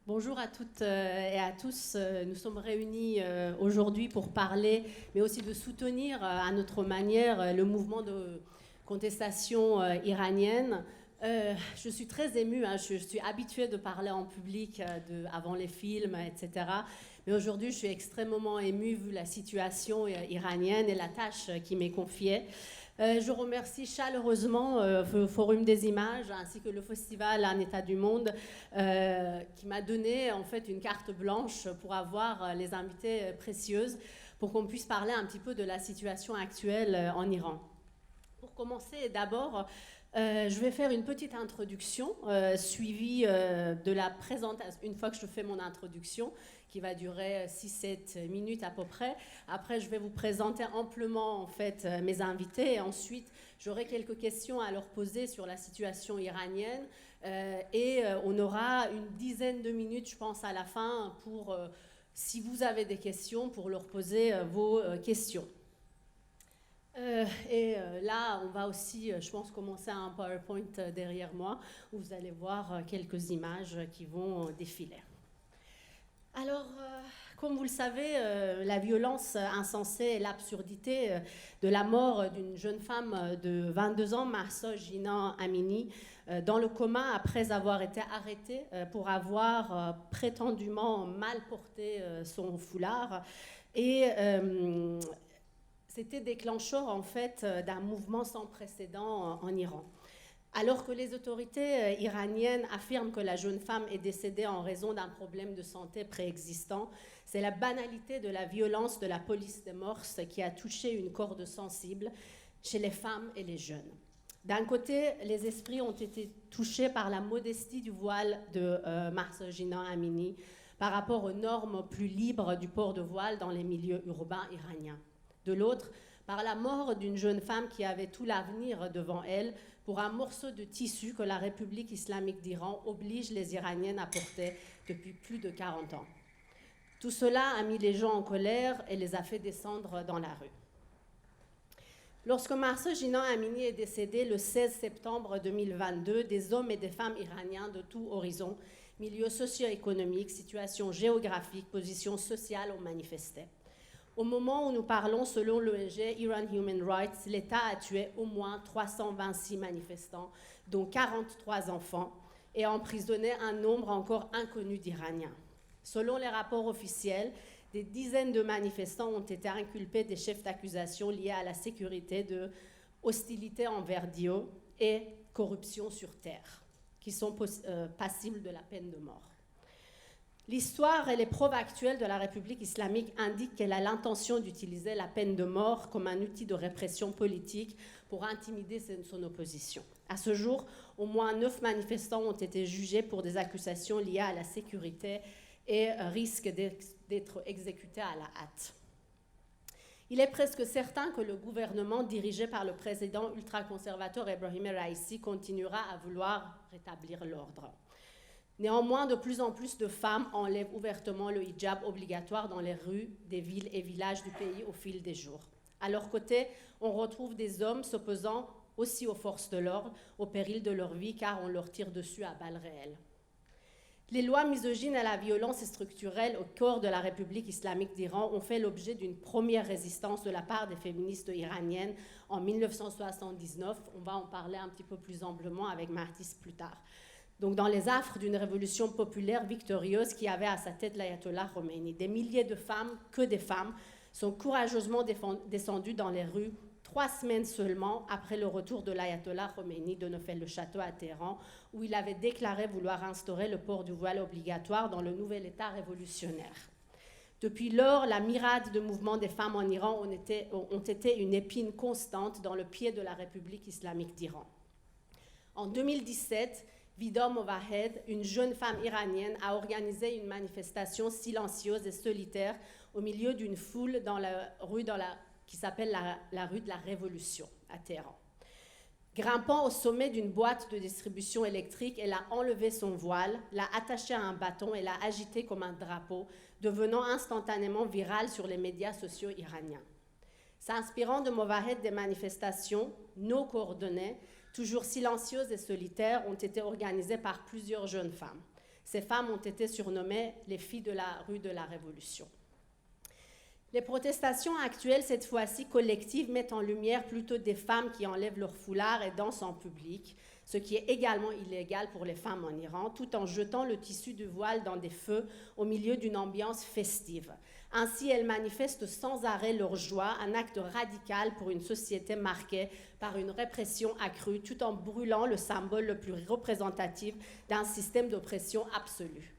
Bonjour à toutes et à tous. Nous sommes réunis aujourd'hui pour parler, mais aussi de soutenir à notre manière le mouvement de contestation iranienne. Je suis très émue, je suis habituée de parler en public avant les films, etc. Mais aujourd'hui, je suis extrêmement émue vu la situation iranienne et la tâche qui m'est confiée. Je remercie chaleureusement le Forum des images ainsi que le Festival Un état du monde qui m'a donné en fait une carte blanche pour avoir les invités précieuses pour qu'on puisse parler un petit peu de la situation actuelle en Iran. Pour commencer, d'abord, je vais faire une petite introduction suivie de la présentation. Une fois que je fais mon introduction, qui va durer 6-7 minutes à peu près. Après, je vais vous présenter amplement en fait mes invités et ensuite j'aurai quelques questions à leur poser sur la situation iranienne et on aura une dizaine de minutes, je pense, à la fin pour, si vous avez des questions, pour leur poser vos questions. Là, on va aussi, je pense, commencer un PowerPoint derrière moi où vous allez voir quelques images qui vont défiler. Alors, comme vous le savez, la violence insensée et l'absurdité de la mort d'une jeune femme de 22 ans, Mahsa Jina Amini, dans le coma après avoir été arrêtée pour avoir prétendument mal porté son foulard. Et c'était déclencheur en fait d'un mouvement sans précédent en Iran. Alors que les autorités iraniennes affirment que la jeune femme est décédée en raison d'un problème de santé préexistant, c'est la banalité de la violence de la police des mœurs qui a touché une corde sensible chez les femmes et les jeunes. D'un côté, les esprits ont été touchés par la modestie du voile de Mahsa Jina Amini par rapport aux normes plus libres du port de voile dans les milieux urbains iraniens. De l'autre, par la mort d'une jeune femme qui avait tout l'avenir devant elle pour un morceau de tissu que la République islamique d'Iran oblige les Iraniennes à porter depuis plus de 40 ans. Tout cela a mis les gens en colère et les a fait descendre dans la rue. Lorsque Mahsa Jina Amini est décédée le 16 septembre 2022, des hommes et des femmes iraniens de tout horizon, milieux socio-économiques, situations géographiques, positions sociales ont manifesté. Au moment où nous parlons, selon l'ONG Iran Human Rights, l'État a tué au moins 326 manifestants, dont 43 enfants, et a emprisonné un nombre encore inconnu d'Iraniens. Selon les rapports officiels, des dizaines de manifestants ont été inculpés des chefs d'accusation liés à la sécurité de hostilité envers Dieu et corruption sur terre, qui sont passibles de la peine de mort. L'histoire et les preuves actuelles de la République islamique indiquent qu'elle a l'intention d'utiliser la peine de mort comme un outil de répression politique pour intimider son opposition. À ce jour, au moins 9 manifestants ont été jugés pour des accusations liées à la sécurité et risquent d'être exécutés à la hâte. Il est presque certain que le gouvernement dirigé par le président ultra-conservateur Ebrahim Raisi continuera à vouloir rétablir l'ordre. Néanmoins, de plus en plus de femmes enlèvent ouvertement le hijab obligatoire dans les rues des villes et villages du pays au fil des jours. À leur côté, on retrouve des hommes s'opposant aussi aux forces de l'ordre, au péril de leur vie, car on leur tire dessus à balles réelles. Les lois misogynes et la violence structurelle au cœur de la République islamique d'Iran ont fait l'objet d'une première résistance de la part des féministes iraniennes en 1979. On va en parler un petit peu plus amplement avec Martis plus tard. Donc dans les affres d'une révolution populaire victorieuse qui avait à sa tête l'ayatollah Khomeini. Des milliers de femmes, que des femmes, sont courageusement descendues dans les rues 3 semaines seulement après le retour de l'ayatollah Khomeini de Neufel-le-Château à Téhéran, où il avait déclaré vouloir instaurer le port du voile obligatoire dans le nouvel État révolutionnaire. Depuis lors, la myriade de mouvements des femmes en Iran ont été une épine constante dans le pied de la République islamique d'Iran. En 2017, Vida Movahed, une jeune femme iranienne, a organisé une manifestation silencieuse et solitaire au milieu d'une foule dans la rue qui s'appelle la rue de la Révolution à Téhéran. Grimpant au sommet d'une boîte de distribution électrique, elle a enlevé son voile, l'a attaché à un bâton et l'a agité comme un drapeau, devenant instantanément virale sur les médias sociaux iraniens. S'inspirant de Movahed, des manifestations non coordonnées, toujours silencieuses et solitaires, ont été organisées par plusieurs jeunes femmes. Ces femmes ont été surnommées les filles de la rue de la Révolution. Les protestations actuelles, cette fois-ci collectives, mettent en lumière plutôt des femmes qui enlèvent leur foulard et dansent en public, ce qui est également illégal pour les femmes en Iran, tout en jetant le tissu du voile dans des feux au milieu d'une ambiance festive. Ainsi, elles manifestent sans arrêt leur joie, un acte radical pour une société marquée par une répression accrue, tout en brûlant le symbole le plus représentatif d'un système d'oppression absolue.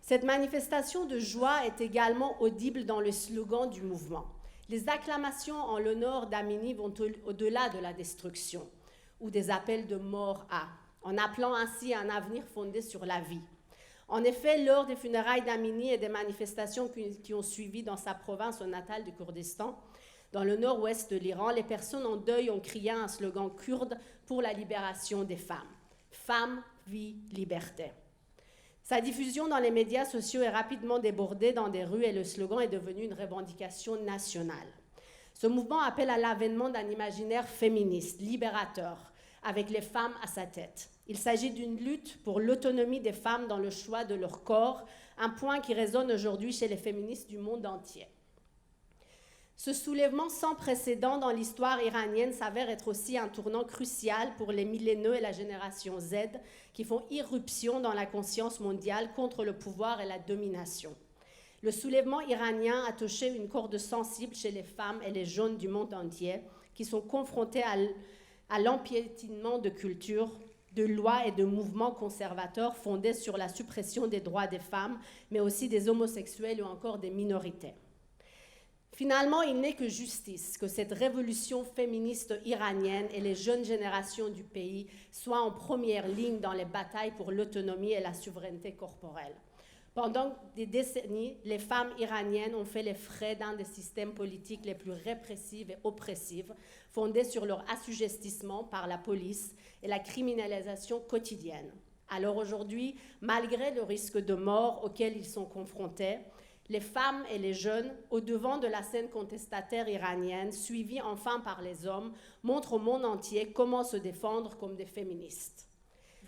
Cette manifestation de joie est également audible dans le slogan du mouvement. Les acclamations en l'honneur d'Amini vont au-delà de la destruction ou des appels de mort à, en appelant ainsi à un avenir fondé sur la vie. En effet, lors des funérailles d'Amini et des manifestations qui ont suivi dans sa province natale du Kurdistan, dans le nord-ouest de l'Iran, les personnes en deuil ont crié un slogan kurde pour la libération des femmes. Femme, vie, liberté. Sa diffusion dans les médias sociaux est rapidement débordée dans des rues et le slogan est devenu une revendication nationale. Ce mouvement appelle à l'avènement d'un imaginaire féministe, libérateur, avec les femmes à sa tête. Il s'agit d'une lutte pour l'autonomie des femmes dans le choix de leur corps, un point qui résonne aujourd'hui chez les féministes du monde entier. Ce soulèvement sans précédent dans l'histoire iranienne s'avère être aussi un tournant crucial pour les milléniaux et la génération Z qui font irruption dans la conscience mondiale contre le pouvoir et la domination. Le soulèvement iranien a touché une corde sensible chez les femmes et les jeunes du monde entier qui sont confrontés à l'empiétinement de cultures, de lois et de mouvements conservateurs fondés sur la suppression des droits des femmes, mais aussi des homosexuels ou encore des minorités. Finalement, il n'est que justice que cette révolution féministe iranienne et les jeunes générations du pays soient en première ligne dans les batailles pour l'autonomie et la souveraineté corporelle. Pendant des décennies, les femmes iraniennes ont fait les frais d'un des systèmes politiques les plus répressifs et oppressifs, fondés sur leur assujettissement par la police et la criminalisation quotidienne. Alors aujourd'hui, malgré le risque de mort auquel ils sont confrontés, les femmes et les jeunes, au devant de la scène contestataire iranienne, suivis enfin par les hommes, montrent au monde entier comment se défendre comme des féministes.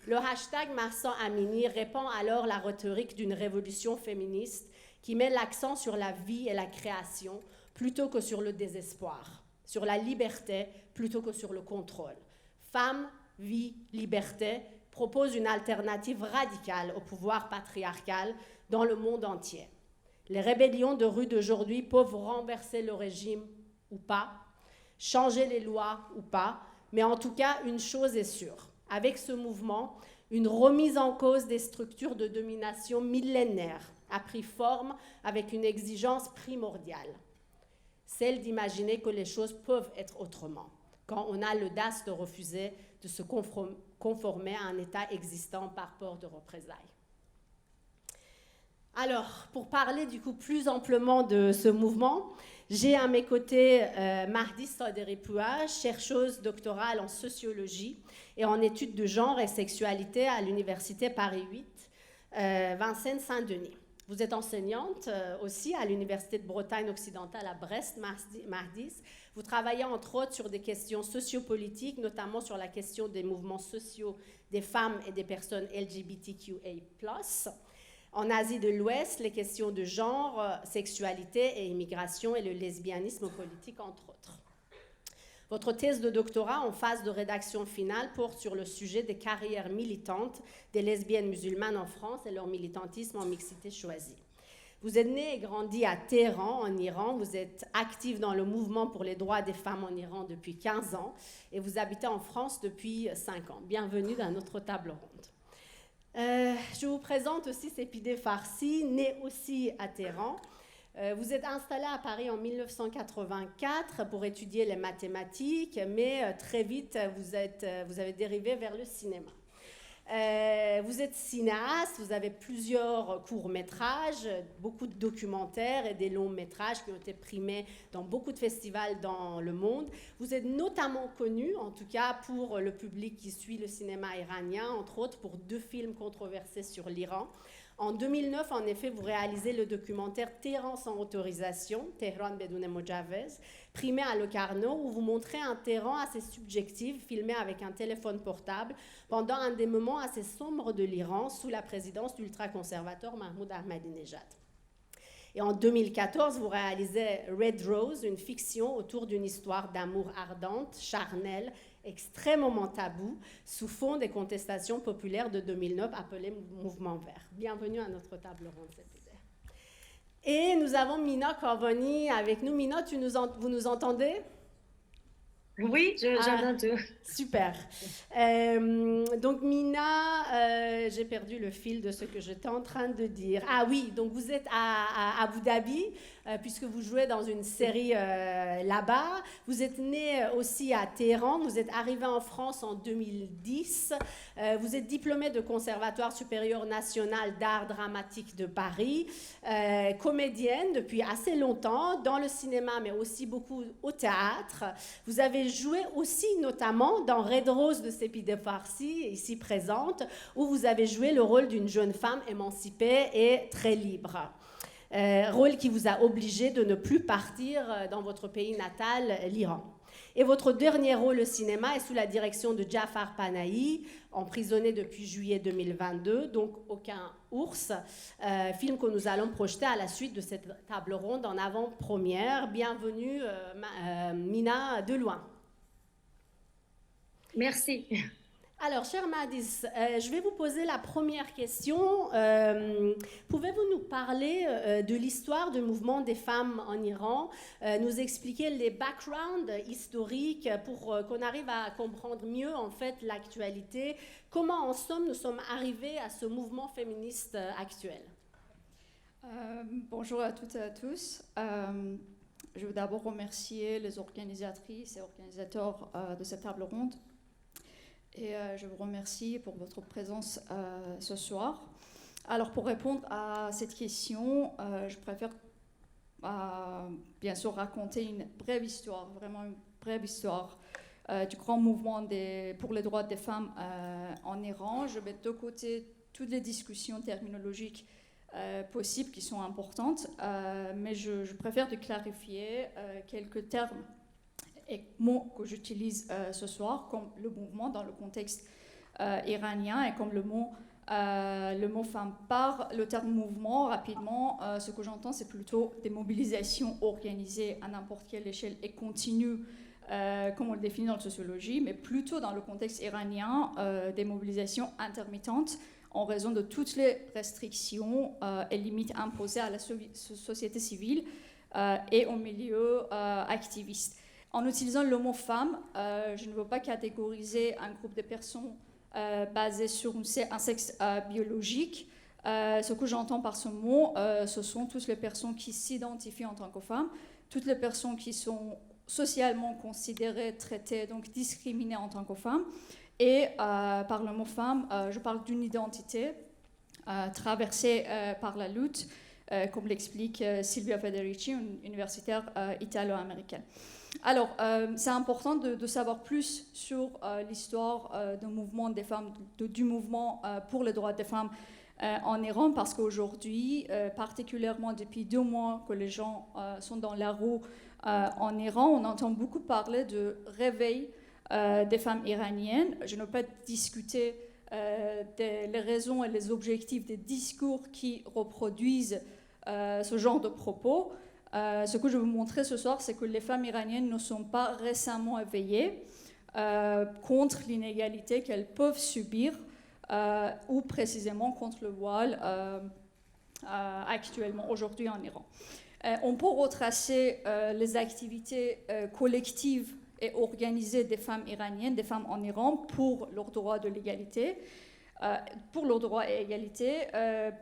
Le hashtag Mahsa Amini répand alors la rhétorique d'une révolution féministe qui met l'accent sur la vie et la création plutôt que sur le désespoir, sur la liberté plutôt que sur le contrôle. Femme, vie, liberté propose une alternative radicale au pouvoir patriarcal dans le monde entier. Les rébellions de rue d'aujourd'hui peuvent renverser le régime ou pas, changer les lois ou pas, mais en tout cas, une chose est sûre. Avec ce mouvement, une remise en cause des structures de domination millénaires a pris forme avec une exigence primordiale, celle d'imaginer que les choses peuvent être autrement, quand on a l'audace de refuser de se conformer à un État existant par peur de représailles. Alors, pour parler du coup plus amplement de ce mouvement, j'ai à mes côtés Mahdi Saderipour, chercheuse doctorale en sociologie et en études de genre et sexualité à l'Université Paris 8, Vincennes-Saint-Denis. Vous êtes enseignante aussi à l'Université de Bretagne occidentale à Brest, Mahdis. Vous travaillez entre autres sur des questions sociopolitiques, notamment sur la question des mouvements sociaux des femmes et des personnes LGBTQA+. En Asie de l'Ouest, les questions de genre, sexualité et immigration et le lesbianisme politique, entre autres. Votre thèse de doctorat en phase de rédaction finale porte sur le sujet des carrières militantes des lesbiennes musulmanes en France et leur militantisme en mixité choisie. Vous êtes née et grandie à Téhéran, en Iran. Vous êtes active dans le mouvement pour les droits des femmes en Iran depuis 15 ans et vous habitez en France depuis 5 ans. Bienvenue dans notre table ronde. Je vous présente aussi Sepideh Farsi, née aussi à Téhéran. Vous êtes installée à Paris en 1984 pour étudier les mathématiques, mais très vite, vous avez dérivé vers le cinéma. Vous êtes cinéaste, vous avez plusieurs courts-métrages, beaucoup de documentaires et des longs-métrages qui ont été primés dans beaucoup de festivals dans le monde. Vous êtes notamment connu, en tout cas pour le public qui suit le cinéma iranien, entre autres pour 2 films controversés sur l'Iran. En 2009, en effet, vous réalisez le documentaire Téhéran sans autorisation, Tehran Bedoune Mojavez, primé à Locarno, où vous montrez un Téhéran assez subjectif, filmé avec un téléphone portable, pendant un des moments assez sombres de l'Iran, sous la présidence d'ultra-conservateur Mahmoud Ahmadinejad. Et en 2014, vous réalisez Red Rose, une fiction autour d'une histoire d'amour ardente, charnelle, extrêmement tabou, sous fond des contestations populaires de 2009 appelées Mouvement Vert. Bienvenue à notre table ronde cet été. Et nous avons Mina Corvoni avec nous. Mina, vous nous entendez? Oui, j'entends tout. Super. Donc Mina, j'ai perdu le fil de ce que j'étais en train de dire. Ah oui, donc vous êtes à Abu Dhabi, puisque vous jouez dans une série là-bas. Vous êtes né aussi à Téhéran. Vous êtes arrivé en France en 2010. Vous êtes diplômé de Conservatoire supérieur national d'art dramatique de Paris. Comédienne depuis assez longtemps, dans le cinéma, mais aussi beaucoup au théâtre. Vous avez joué aussi notamment dans Red Rose de Sepideh Farsi, ici présente, où vous avez joué le rôle d'une jeune femme émancipée et très libre. Rôle qui vous a obligé de ne plus partir dans votre pays natal, l'Iran. Et votre dernier rôle au cinéma est sous la direction de Jafar Panahi, emprisonné depuis juillet 2022, donc Aucun ours, film que nous allons projeter à la suite de cette table ronde en avant-première. Bienvenue Mina de loin. Merci. Alors, cher Madis, je vais vous poser la première question. Pouvez-vous nous parler de l'histoire du mouvement des femmes en Iran, nous expliquer les backgrounds historiques pour qu'on arrive à comprendre mieux en fait l'actualité? Comment en somme nous sommes arrivés à ce mouvement féministe actuel? Bonjour à toutes et à tous. Je veux d'abord remercier les organisatrices et organisateurs de cette table ronde. Et je vous remercie pour votre présence ce soir. Alors, pour répondre à cette question, je préfère bien sûr raconter une brève histoire, vraiment une brève histoire du grand mouvement pour les droits des femmes en Iran. Je mets de côté toutes les discussions terminologiques possibles qui sont importantes, mais je préfère de clarifier quelques termes et mots que j'utilise ce soir, comme le mouvement dans le contexte iranien, et comme le mot femme. Par le terme mouvement, rapidement, ce que j'entends, c'est plutôt des mobilisations organisées à n'importe quelle échelle et continues, comme on le définit dans la sociologie, mais plutôt dans le contexte iranien, des mobilisations intermittentes en raison de toutes les restrictions et limites imposées à la société civile et au milieu activiste. En utilisant le mot femme, je ne veux pas catégoriser un groupe de personnes basé sur un sexe biologique. Ce que j'entends par ce mot, ce sont toutes les personnes qui s'identifient en tant que femmes, toutes les personnes qui sont socialement considérées, traitées, donc discriminées en tant que femmes. Et par le mot femme, je parle d'une identité traversée par la lutte, comme l'explique Silvia Federici, une universitaire italo-américaine. Alors, c'est important de savoir plus sur l'histoire du mouvement des femmes, du mouvement pour les droits des femmes en Iran, parce qu'aujourd'hui, particulièrement depuis 2 mois que les gens sont dans la rue en Iran, on entend beaucoup parler de réveil des femmes iraniennes. Je ne vais pas discuter les raisons et les objectifs des discours qui reproduisent ce genre de propos. Ce que je veux vous montrer ce soir, c'est que les femmes iraniennes ne sont pas récemment éveillées contre l'inégalité qu'elles peuvent subir ou précisément contre le voile actuellement, aujourd'hui en Iran. On peut retracer les activités collectives et organisées des femmes iraniennes, des femmes en Iran pour leur droit de l'égalité. Pour leurs droits et égalité,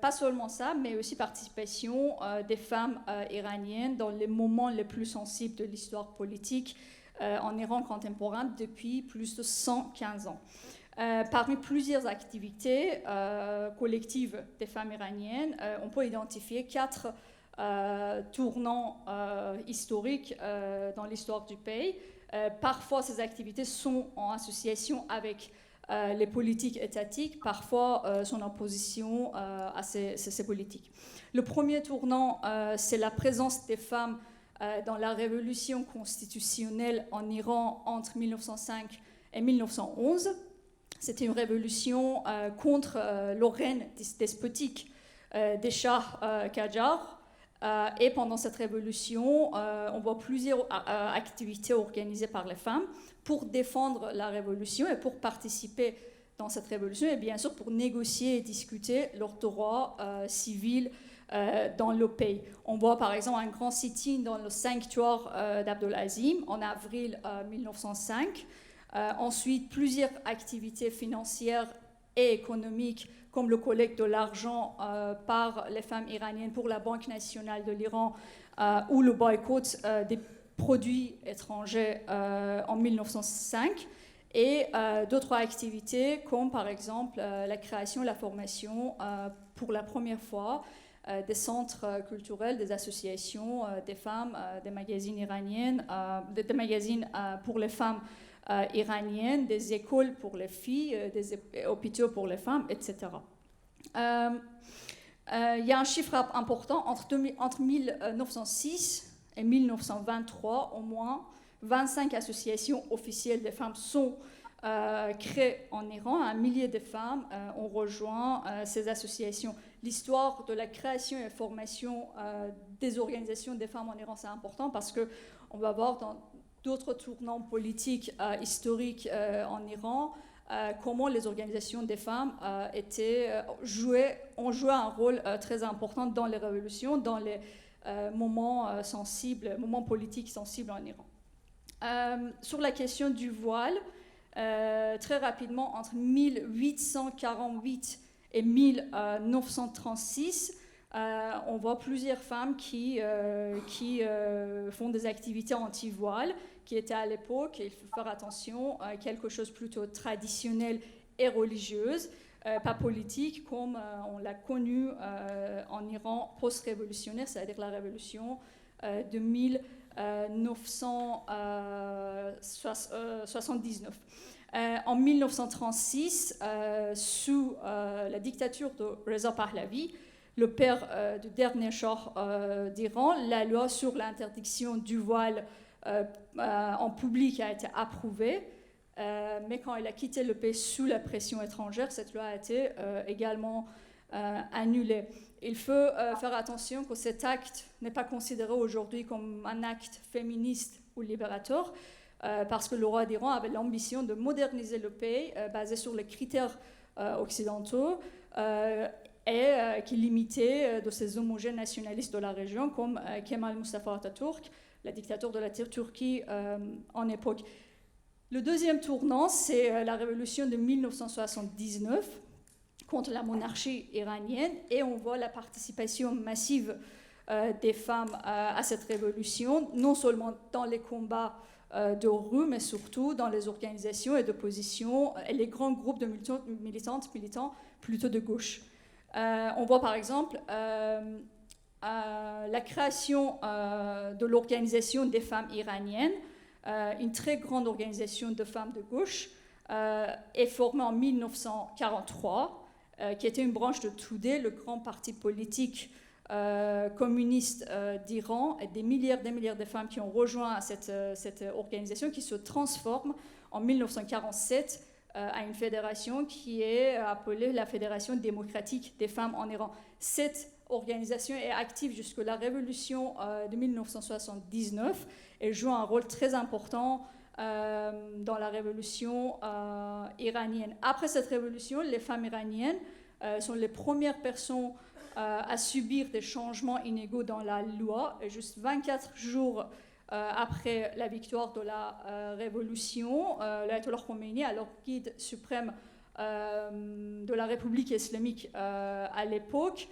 pas seulement ça, mais aussi participation des femmes iraniennes dans les moments les plus sensibles de l'histoire politique en Iran contemporain depuis plus de 115 ans. Parmi plusieurs activités collectives des femmes iraniennes, on peut identifier 4 tournants historiques dans l'histoire du pays. Parfois, ces activités sont en association avec les politiques étatiques, parfois son opposition à ces politiques. Le premier tournant, c'est la présence des femmes dans la révolution constitutionnelle en Iran entre 1905 et 1911. C'était une révolution contre le règne despotique des Shahs Qajar. Et pendant cette révolution, on voit plusieurs activités organisées par les femmes pour défendre la révolution et pour participer dans cette révolution, et bien sûr pour négocier et discuter leurs droits civils dans le pays. On voit par exemple un grand sit-in dans le sanctuaire d'Abdel-Azim en avril 1905. Ensuite, plusieurs activités financières et économiques comme le collecte de l'argent par les femmes iraniennes pour la Banque nationale de l'Iran ou le boycott des produits étrangers en 1905 et d'autres activités comme par exemple la création, la formation pour la première fois des centres culturels, des associations des femmes, des magazines iraniennes, des magazines pour les femmes iraniennes, des écoles pour les filles, des hôpitaux pour les femmes, etc. Il y a un chiffre important, entre 1906 et 1923, au moins 25 associations officielles des femmes sont créées en Iran. Un millier de femmes ont rejoint ces associations. L'histoire de la création et formation des organisations des femmes en Iran, c'est important parce qu'on va voir dans d'autres tournants politiques historiques en Iran, comment les organisations des femmes ont joué un rôle très important dans les révolutions, dans les moments sensibles, moments politiques sensibles en Iran. Sur la question du voile, très rapidement, entre 1848 et 1936, on voit plusieurs femmes qui font des activités anti-voile, qui étaient à l'époque, il faut faire attention, quelque chose plutôt traditionnel et religieuse, pas politique, comme on l'a connu en Iran post-révolutionnaire, c'est-à-dire la révolution de 1979. En 1936, sous la dictature de Reza Pahlavi, le père du dernier Shah d'Iran, la loi sur l'interdiction du voile en public a été approuvée, mais quand il a quitté le pays sous la pression étrangère, cette loi a été également annulée. Il faut faire attention que cet acte n'est pas considéré aujourd'hui comme un acte féministe ou libérateur, parce que le roi d'Iran avait l'ambition de moderniser le pays basé sur les critères occidentaux et qui limitait de ces homogènes nationalistes de la région comme Kemal Mustafa Atatürk, le dictateur de la Turquie en époque. Le deuxième tournant, c'est la révolution de 1979 contre la monarchie iranienne, et on voit la participation massive des femmes à cette révolution, non seulement dans les combats de rue, mais surtout dans les organisations et d'opposition et les grands groupes de militants plutôt de gauche. On voit par exemple la création de l'organisation des femmes iraniennes, une très grande organisation de femmes de gauche, est formée en 1943, qui était une branche de Tudeh, le grand parti politique communiste d'Iran, et des milliers de femmes qui ont rejoint cette organisation qui se transforme en 1947 à une fédération qui est appelée la Fédération démocratique des femmes en Iran. Cette organisation est active jusqu'à la révolution de 1979 et joue un rôle très important dans la révolution iranienne. Après cette révolution, les femmes iraniennes sont les premières personnes à subir des changements inégaux dans la loi. Et juste 24 jours après la victoire de la révolution, l'Ayatollah Khomeini, alors guide suprême de la République islamique à l'époque,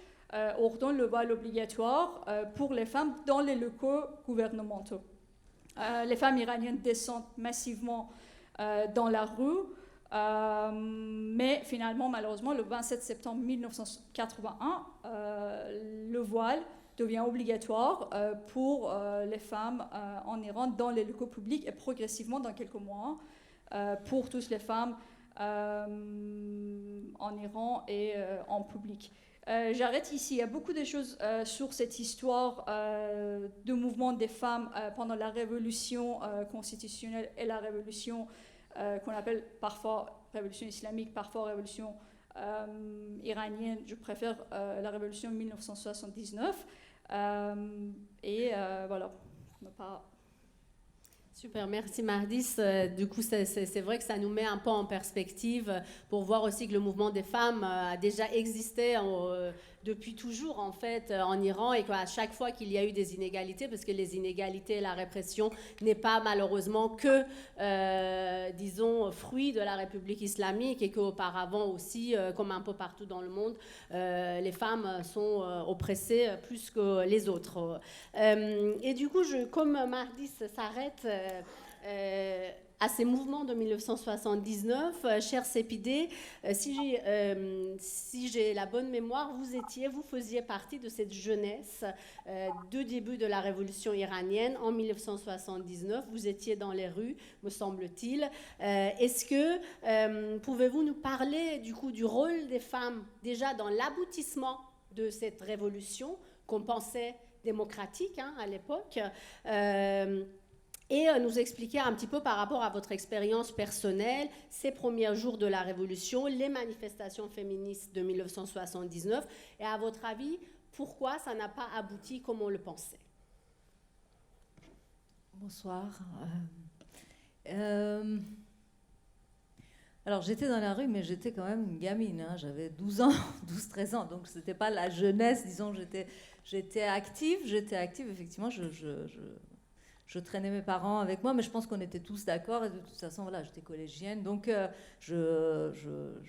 ordonne le voile obligatoire pour les femmes dans les locaux gouvernementaux. Les femmes iraniennes descendent massivement dans la rue, mais finalement, malheureusement, le 27 septembre 1981, le voile devient obligatoire pour les femmes en Iran dans les locaux publics, et progressivement, dans quelques mois, pour toutes les femmes en Iran et en public. J'arrête ici. Il y a beaucoup de choses sur cette histoire de mouvement des femmes pendant la révolution constitutionnelle et la révolution qu'on appelle parfois révolution islamique, parfois révolution iranienne. Je préfère la révolution 1979. Voilà. Super, merci Mardis. Du coup, c'est vrai que ça nous met un peu en perspective pour voir aussi que le mouvement des femmes a déjà existé depuis toujours en fait en Iran et qu'à chaque fois qu'il y a eu des inégalités, parce que les inégalités et la répression n'est pas malheureusement que, disons, fruit de la République islamique et qu'auparavant aussi, comme un peu partout dans le monde, les femmes sont oppressées plus que les autres. Et du coup, comme Mardis s'arrête à ces mouvements de 1979, cher Sepideh, si j'ai la bonne mémoire, vous faisiez partie de cette jeunesse de début de la révolution iranienne en 1979. Vous étiez dans les rues, me semble-t-il. Est-ce que pouvez-vous nous parler du coup du rôle des femmes déjà dans l'aboutissement de cette révolution qu'on pensait démocratique à l'époque, et nous expliquer un petit peu par rapport à votre expérience personnelle, ces premiers jours de la Révolution, les manifestations féministes de 1979, et à votre avis, pourquoi ça n'a pas abouti comme on le pensait? Bonsoir. Alors j'étais dans la rue, mais j'étais quand même une gamine, j'avais 12 ans, 12-13 ans, donc c'était pas la jeunesse, disons, j'étais active, effectivement, je traînais mes parents avec moi, mais je pense qu'on était tous d'accord, et de toute façon, voilà, j'étais collégienne, donc je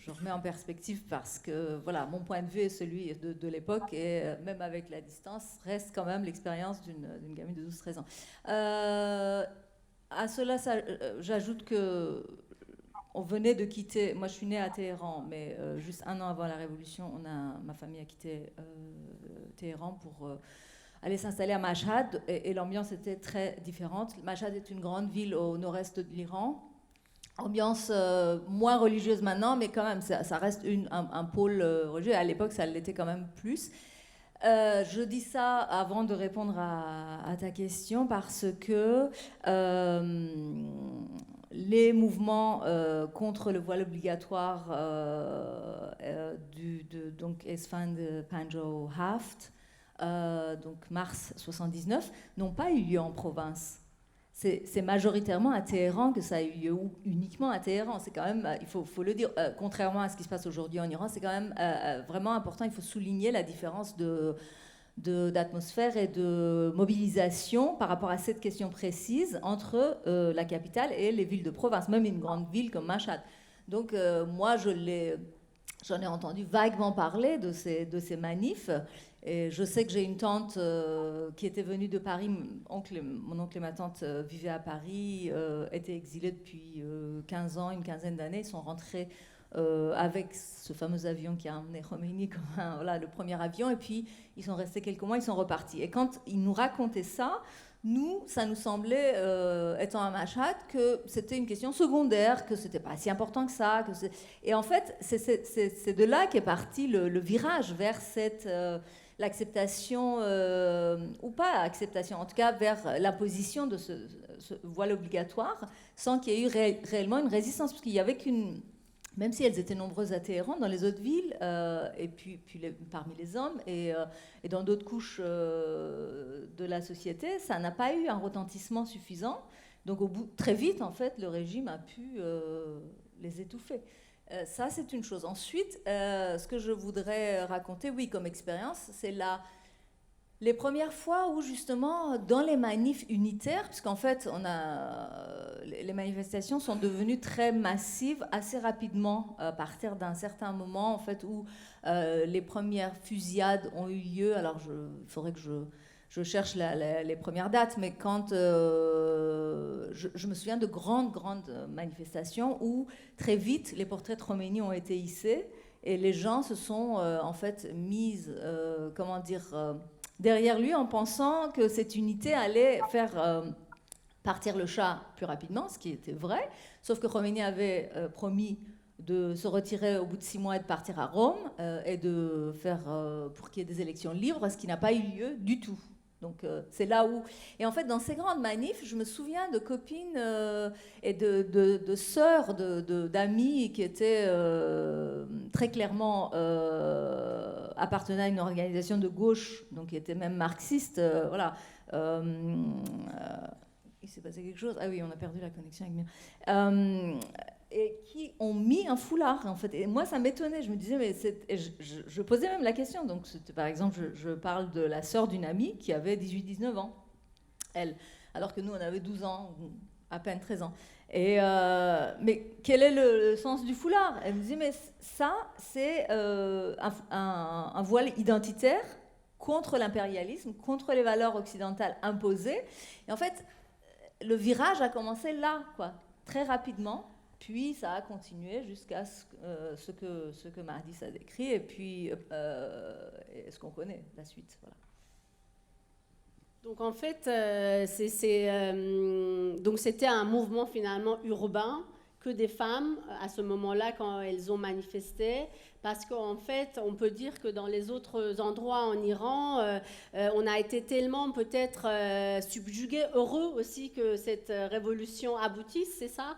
remets en perspective parce que, voilà, mon point de vue est celui de l'époque, et même avec la distance, reste quand même l'expérience d'une gamine de 12-13 ans. À cela, j'ajoute que on venait de quitter, moi je suis née à Téhéran, mais juste un an avant la Révolution, ma famille a quitté Téhéran pour aller s'installer à Mashhad, et l'ambiance était très différente. Mashhad est une grande ville au nord-est de l'Iran, ambiance moins religieuse maintenant, mais quand même ça reste un pôle religieux, à l'époque ça l'était quand même plus. Je dis ça avant de répondre à ta question parce que les mouvements contre le voile obligatoire donc Esfand Panjo Haft, donc mars 79, n'ont pas eu lieu en province. C'est majoritairement à Téhéran que ça a eu lieu, ou uniquement à Téhéran. C'est quand même, il faut le dire, contrairement à ce qui se passe aujourd'hui en Iran, c'est quand même vraiment important. Il faut souligner la différence d'atmosphère et de mobilisation par rapport à cette question précise entre la capitale et les villes de province, même une grande ville comme Mashhad. Donc moi, j'en ai entendu vaguement parler de ces manifs. Et je sais que j'ai une tante qui était venue de Paris. Mon oncle et ma tante vivaient à Paris, étaient exilés depuis 15 ans, une quinzaine d'années. Ils sont rentrés avec ce fameux avion qui a emmené Khomeini comme le premier avion. Et puis, ils sont restés quelques mois, ils sont repartis. Et quand ils nous racontaient ça, ça nous semblait, étant à Mashhad, que c'était une question secondaire, que c'était pas si important que ça. Et en fait, c'est de là qu'est parti le virage vers l'acceptation, ou pas acceptation, en tout cas vers l'imposition de ce voile obligatoire, sans qu'il y ait eu réellement une résistance, parce qu'il y avait même si elles étaient nombreuses à Téhéran, dans les autres villes, et puis parmi les hommes, et dans d'autres couches de la société, ça n'a pas eu un retentissement suffisant. Donc très vite, en fait, le régime a pu les étouffer. Ça, c'est une chose. Ensuite, ce que je voudrais raconter, oui, comme expérience, c'est les premières fois où, justement, dans les manifs unitaires, puisqu'en fait, les manifestations sont devenues très massives assez rapidement, à partir d'un certain moment, en fait, où les premières fusillades ont eu lieu. Alors, il faudrait que je cherche les premières dates, mais quand je me souviens de grandes manifestations où très vite les portraits de Khomeini ont été hissés et les gens se sont en fait mis, derrière lui en pensant que cette unité allait faire partir le Shah plus rapidement, ce qui était vrai, sauf que Khomeini avait promis de se retirer au bout de 6 mois et de partir à Rome et de faire pour qu'il y ait des élections libres, ce qui n'a pas eu lieu du tout. Donc c'est là où... Et en fait, dans ces grandes manifs, je me souviens de copines et de sœurs, d'amis qui étaient très clairement appartenaient à une organisation de gauche, donc qui étaient même marxistes. Voilà. Il s'est passé quelque chose. Ah oui, on a perdu la connexion avec Mia. Et qui ont mis un foulard, en fait. Et moi, ça m'étonnait. Je me disais, mais je posais même la question. Donc, par exemple, je parle de la sœur d'une amie qui avait 18-19 ans, elle, alors que nous, on avait 12 ans, ou à peine 13 ans. Et, mais quel est le sens du foulard? Elle me disait, mais ça, c'est un voile identitaire contre l'impérialisme, contre les valeurs occidentales imposées. Et en fait, le virage a commencé là, quoi, très rapidement. Puis ça a continué jusqu'à ce que Mahdis a décrit, et puis ce qu'on connaît, la suite. Voilà. Donc en fait, donc c'était un mouvement finalement urbain que des femmes, à ce moment-là, quand elles ont manifesté, parce qu'en fait, on peut dire que dans les autres endroits en Iran, on a été tellement peut-être subjugués, heureux aussi que cette révolution aboutisse, c'est ça,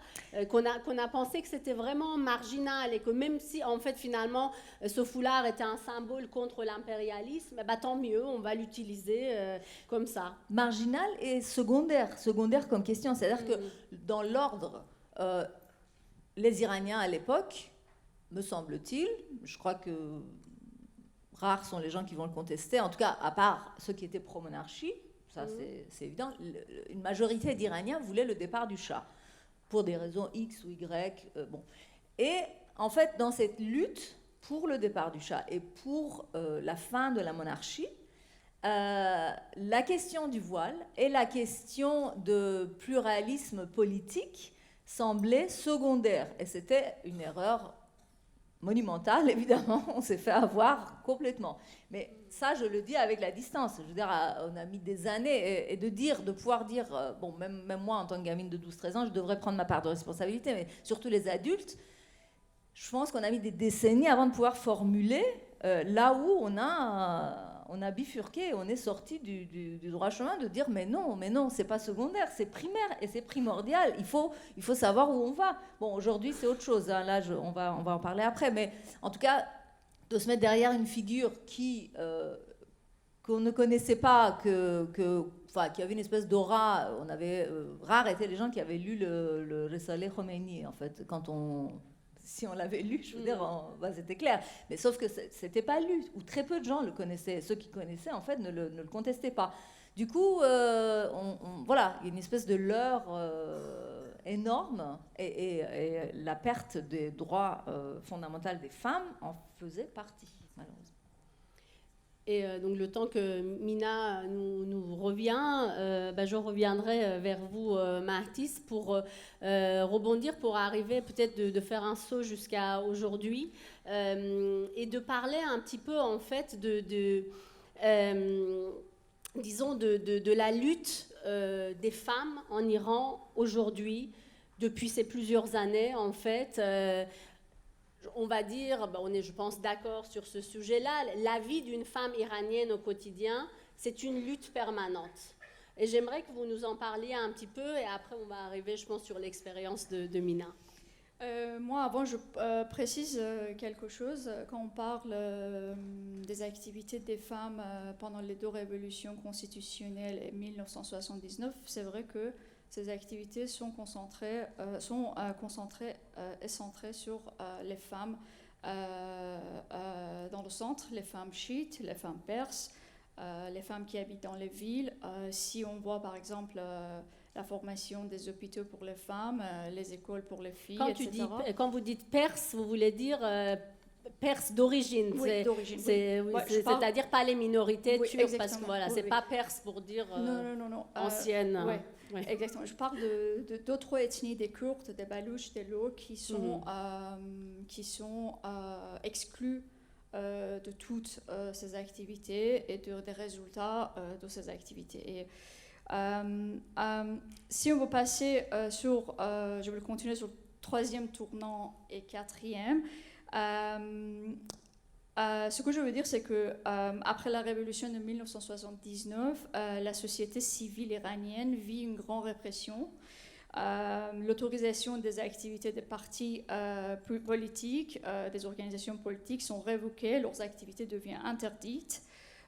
qu'on a pensé que c'était vraiment marginal et que même si, en fait, finalement, ce foulard était un symbole contre l'impérialisme, bah, tant mieux, on va l'utiliser comme ça. Marginal et secondaire comme question, c'est-à-dire que dans l'ordre... les Iraniens à l'époque, me semble-t-il, je crois que rares sont les gens qui vont le contester, en tout cas à part ceux qui étaient pro-monarchie, ça c'est évident, une majorité d'Iraniens voulaient le départ du Shah, pour des raisons X ou Y. Bon. Et en fait, dans cette lutte pour le départ du Shah et pour la fin de la monarchie, la question du voile et la question de pluralisme politique semblait secondaire. Et c'était une erreur monumentale, évidemment. On s'est fait avoir complètement. Mais ça, je le dis avec la distance. Je veux dire, on a mis des années. Et de pouvoir dire, bon, même moi, en tant que gamine de 12-13 ans, je devrais prendre ma part de responsabilité, mais surtout les adultes, je pense qu'on a mis des décennies avant de pouvoir formuler là où on a bifurqué, on est sorti du droit chemin de dire mais non, c'est pas secondaire, c'est primaire et c'est primordial. Il faut savoir où on va. Bon, aujourd'hui c'est autre chose. Hein, là, on va en parler après, mais en tout cas de se mettre derrière une figure qu'on ne connaissait pas, qui avait une espèce d'aura. Rares étaient les gens qui avaient lu le Risaleh Khomeini en fait si on l'avait lu, je veux dire, c'était clair. Mais sauf que c'était pas lu, ou très peu de gens le connaissaient. Ceux qui connaissaient, en fait, ne le contestaient pas. Du coup, voilà, il y a une espèce de leurre énorme, et la perte des droits fondamentaux des femmes en faisait partie, malheureusement. Et donc le temps que Mina nous revient, je reviendrai vers vous, Mahdis, pour rebondir, pour arriver peut-être de faire un saut jusqu'à aujourd'hui et de parler un petit peu en fait disons de la lutte des femmes en Iran aujourd'hui, depuis ces plusieurs années en fait. On va dire, on est, je pense, d'accord sur ce sujet-là. La vie d'une femme iranienne au quotidien, c'est une lutte permanente. Et j'aimerais que vous nous en parliez un petit peu, et après on va arriver, je pense, sur l'expérience de Mina. Moi, avant, je précise quelque chose. Quand on parle des activités des femmes pendant les deux révolutions constitutionnelles et 1979, c'est vrai que ces activités sont concentrées et centrées sur les femmes dans le centre, les femmes chiites, les femmes perses, les femmes qui habitent dans les villes. Si on voit par exemple la formation des hôpitaux pour les femmes, les écoles pour les filles, etc. Quand vous dites perse, vous voulez dire perse d'origine, oui, d'origine. C'est-à-dire pas les minorités turques, exactement. parce que voilà, c'est pas perse pour dire non. ancienne. Oui, exactement. Je parle d'autres ethnies, des Kurdes, des Balouches, des Loks, qui sont exclus de toutes ces activités et des résultats de ces activités. Et si on veut passer je vais continuer sur troisième tournant et quatrième. Ce que je veux dire, c'est que après la révolution de 1979, la société civile iranienne vit une grande répression. L'autorisation des activités des partis politiques, des organisations politiques sont révoquées, leurs activités deviennent interdites.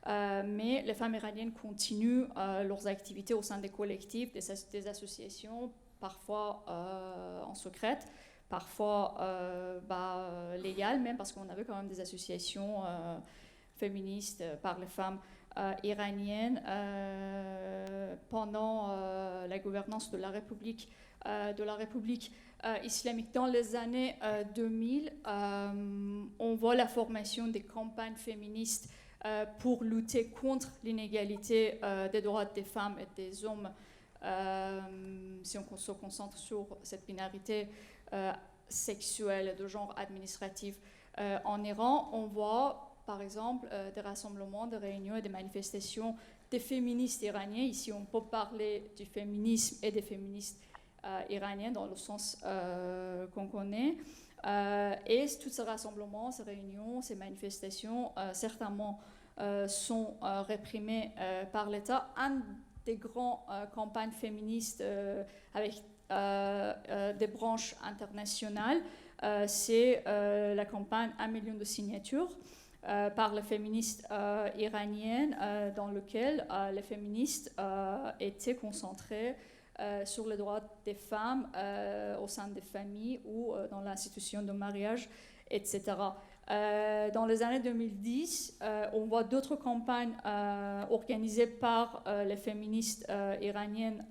Mais les femmes iraniennes continuent leurs activités au sein des collectifs, des associations, parfois en secret, parfois légales même, parce qu'on avait quand même des associations féministes par les femmes iraniennes pendant la gouvernance de la République islamique. Dans les années 2000, on voit la formation des campagnes féministes pour lutter contre l'inégalité des droits des femmes et des hommes, si on se concentre sur cette binarité sexuelle et de genre administratif en Iran, on voit par exemple des rassemblements, des réunions et des manifestations des féministes iraniens. Ici, on peut parler du féminisme et des féministes iraniens dans le sens qu'on connaît. Et tous ces rassemblements, ces réunions, ces manifestations, certainement sont réprimés par l'État. Un des grandes campagnes féministes avec des branches internationales, c'est la campagne 1 million de signatures par les féministes iraniennes, dans lequel les féministes étaient concentrés sur les droits des femmes au sein des familles ou dans l'institution de mariage, etc. Dans les années 2010, on voit d'autres campagnes organisées par les féministes iraniennes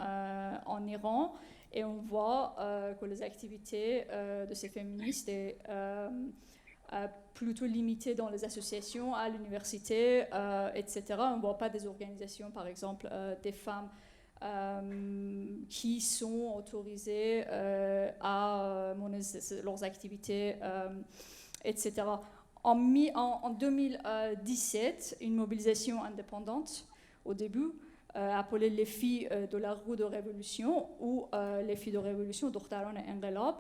en Iran, et on voit que les activités de ces féministes est plutôt limitées dans les associations, à l'université, etc. On ne voit pas des organisations, par exemple, des femmes qui sont autorisées à mener leurs activités, etc. En 2017, une mobilisation indépendante, au début, appelée les filles de la rue de révolution, ou les filles de révolution, Dokhtaran Engelab,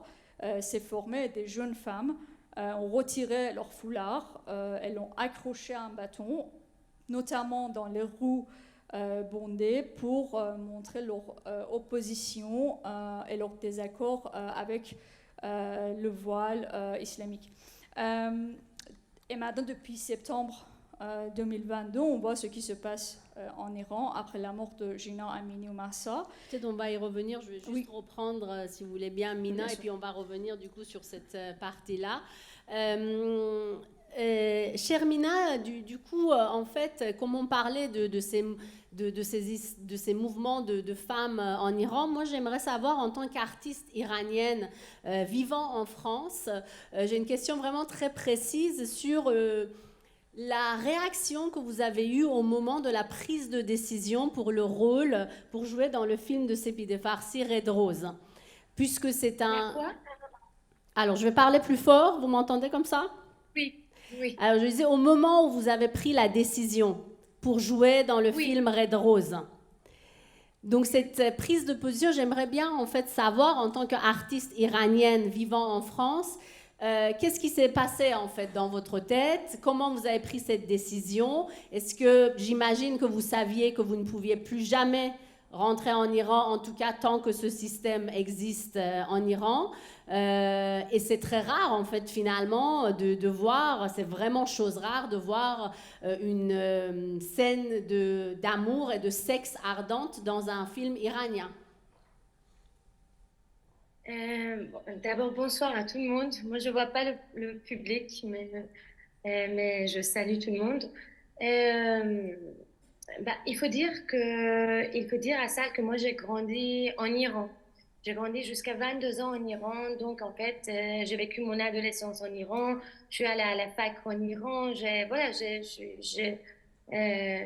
s'est formée. Des jeunes femmes ont retiré leur foulard, elles l'ont accroché à un bâton, notamment dans les rues bondées, pour montrer leur opposition et leur désaccord avec le voile islamique. Et maintenant, depuis septembre 2022, on voit ce qui se passe en Iran après la mort de Jina Amini Mahsa. Peut-être on va y revenir, je vais juste reprendre, si vous voulez bien, Mina, et puis on va revenir du coup sur cette partie-là. Chère Mina, du coup, en fait, comme on parlait de ces mouvements de femmes en Iran, moi j'aimerais savoir, en tant qu'artiste iranienne vivant en France, j'ai une question vraiment très précise sur la réaction que vous avez eue au moment de la prise de décision pour le rôle, pour jouer dans le film de Sepideh Farsi, Red Rose, puisque c'est un... Quoi? Alors, je vais parler plus fort, vous m'entendez comme ça? Oui, oui. Alors, je disais, au moment où vous avez pris la décision pour jouer dans le film Red Rose, donc cette prise de position, j'aimerais bien en fait savoir, en tant qu'artiste iranienne vivant en France, qu'est-ce qui s'est passé en fait dans votre tête? Comment vous avez pris cette décision? Est-ce que j'imagine que vous saviez que vous ne pouviez plus jamais rentrer en Iran, en tout cas tant que ce système existe en Iran, et c'est très rare en fait finalement de voir, c'est vraiment chose rare de voir une scène d'amour et de sexe ardente dans un film iranien. D'abord, bonsoir à tout le monde. Moi, je ne vois pas le public, mais je salue tout le monde. Il faut dire à ça que moi, j'ai grandi en Iran. J'ai grandi jusqu'à 22 ans en Iran. Donc, en fait, j'ai vécu mon adolescence en Iran. Je suis allée à la fac en Iran. Je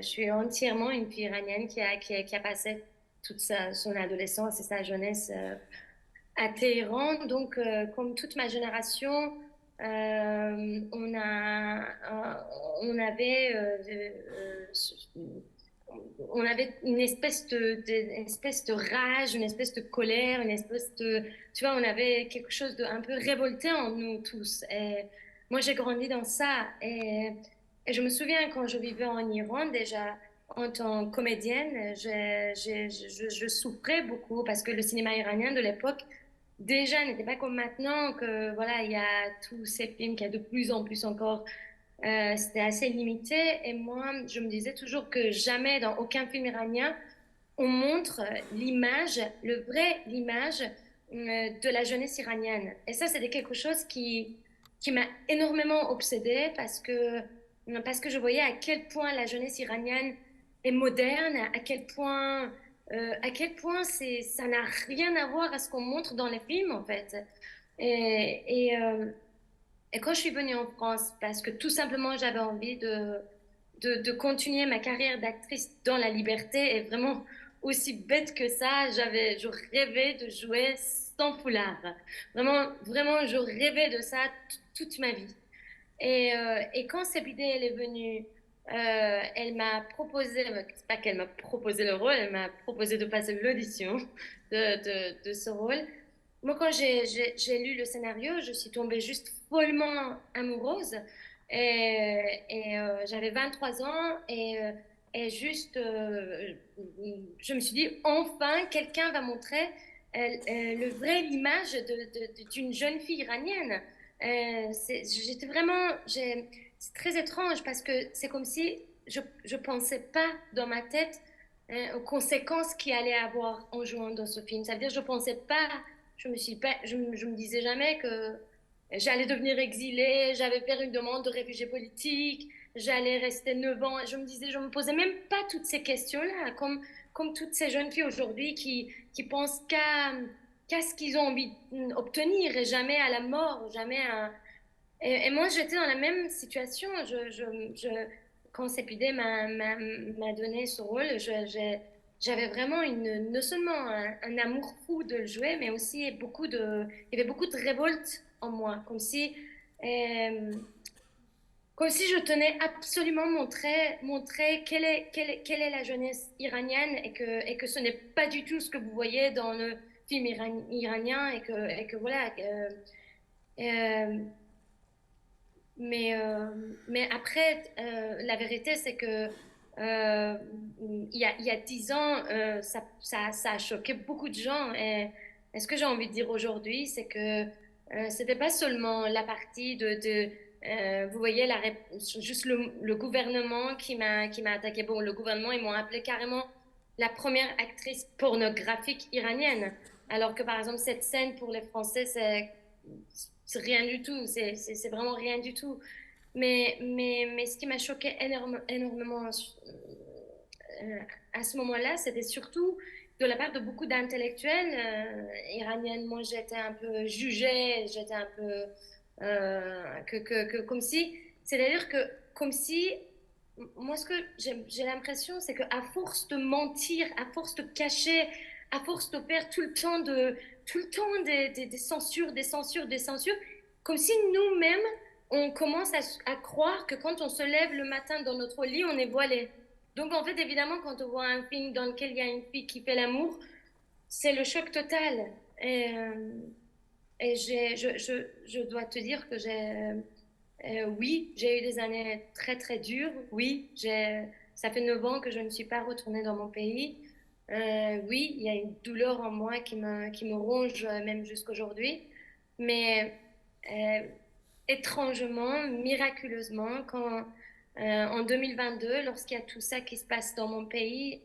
suis entièrement une fille iranienne qui a passé toute son adolescence et sa jeunesse à Téhéran. Donc, comme toute ma génération, on avait on avait une espèce de rage, une espèce de colère, une espèce de, tu vois, on avait quelque chose de un peu révolté en nous tous. Et moi, j'ai grandi dans ça. Et je me souviens quand je vivais en Iran, déjà, en tant que comédienne, je souffrais beaucoup parce que le cinéma iranien de l'époque, déjà, n'était pas comme maintenant, que voilà, il y a tous ces films qui a de plus en plus encore c'était assez limité. Et moi, je me disais toujours que jamais dans aucun film iranien, on montre l'image, l'image de la jeunesse iranienne. Et ça, c'était quelque chose qui m'a énormément obsédée parce que je voyais à quel point la jeunesse iranienne est moderne, à quel point ça n'a rien à voir à ce qu'on montre dans les films, en fait. Et, et, euh, et quand je suis venue en France, parce que tout simplement j'avais envie de continuer ma carrière d'actrice dans la liberté, et vraiment aussi bête que ça, je rêvais de jouer sans foulard. Vraiment, vraiment, je rêvais de ça toute ma vie. Et quand cette idée elle est venue, elle m'a proposé, c'est pas qu'elle m'a proposé le rôle, elle m'a proposé de passer l'audition de ce rôle. Moi, quand j'ai lu le scénario, je suis tombée juste follement amoureuse. J'avais 23 ans juste, je me suis dit, enfin, quelqu'un va montrer le vrai image d'une jeune fille iranienne. J'étais vraiment, c'est très étrange parce que c'est comme si je pensais pas dans ma tête aux conséquences qu'il allait avoir en jouant dans ce film. Ça veut dire je pensais pas, je me disais jamais que j'allais devenir exilée, j'allais faire une demande de réfugié politique, j'allais rester 9 ans. Je me posais même pas toutes ces questions-là, comme toutes ces jeunes filles aujourd'hui qui pensent qu'à ce qu'ils ont envie d'obtenir et jamais à la mort, jamais à... Et moi, j'étais dans la même situation. Quand Sepideh m'a donné ce rôle, j'avais vraiment non seulement un amour fou de le jouer, mais aussi il y avait beaucoup de révolte en moi, comme si je tenais absolument montrer quelle est la jeunesse iranienne et que ce n'est pas du tout ce que vous voyez dans le film iranien et que voilà. Euh, mais après, la vérité, c'est que il y a 10 ans, ça a choqué beaucoup de gens. Et ce que j'ai envie de dire aujourd'hui, c'est que c'était pas seulement la partie vous voyez, juste le gouvernement qui m'a attaqué. Bon, le gouvernement, ils m'ont appelé carrément la première actrice pornographique iranienne. Alors que, par exemple, cette scène pour les Français, c'est rien du tout, c'est vraiment rien du tout. Mais ce qui m'a choqué énormément à ce moment-là, c'était surtout de la part de beaucoup d'intellectuels iraniennes. Moi, j'étais un peu jugée, j'étais un peu comme si, c'est-à-dire que comme si, moi, ce que j'ai l'impression, c'est qu'à force de mentir, à force de cacher, à force de faire tout le temps des censures, des censures, comme si nous-mêmes, on commence à croire que quand on se lève le matin dans notre lit, on est voilé. Donc, en fait, évidemment, quand on voit un film dans lequel il y a une fille qui fait l'amour, c'est le choc total. Et je dois te dire que oui, j'ai eu des années très, très dures. Oui, ça fait 9 ans que je ne suis pas retournée dans mon pays. Oui, il y a une douleur en moi qui me ronge même jusqu'aujourd'hui. Mais étrangement, miraculeusement, en 2022, lorsqu'il y a tout ça qui se passe dans mon pays,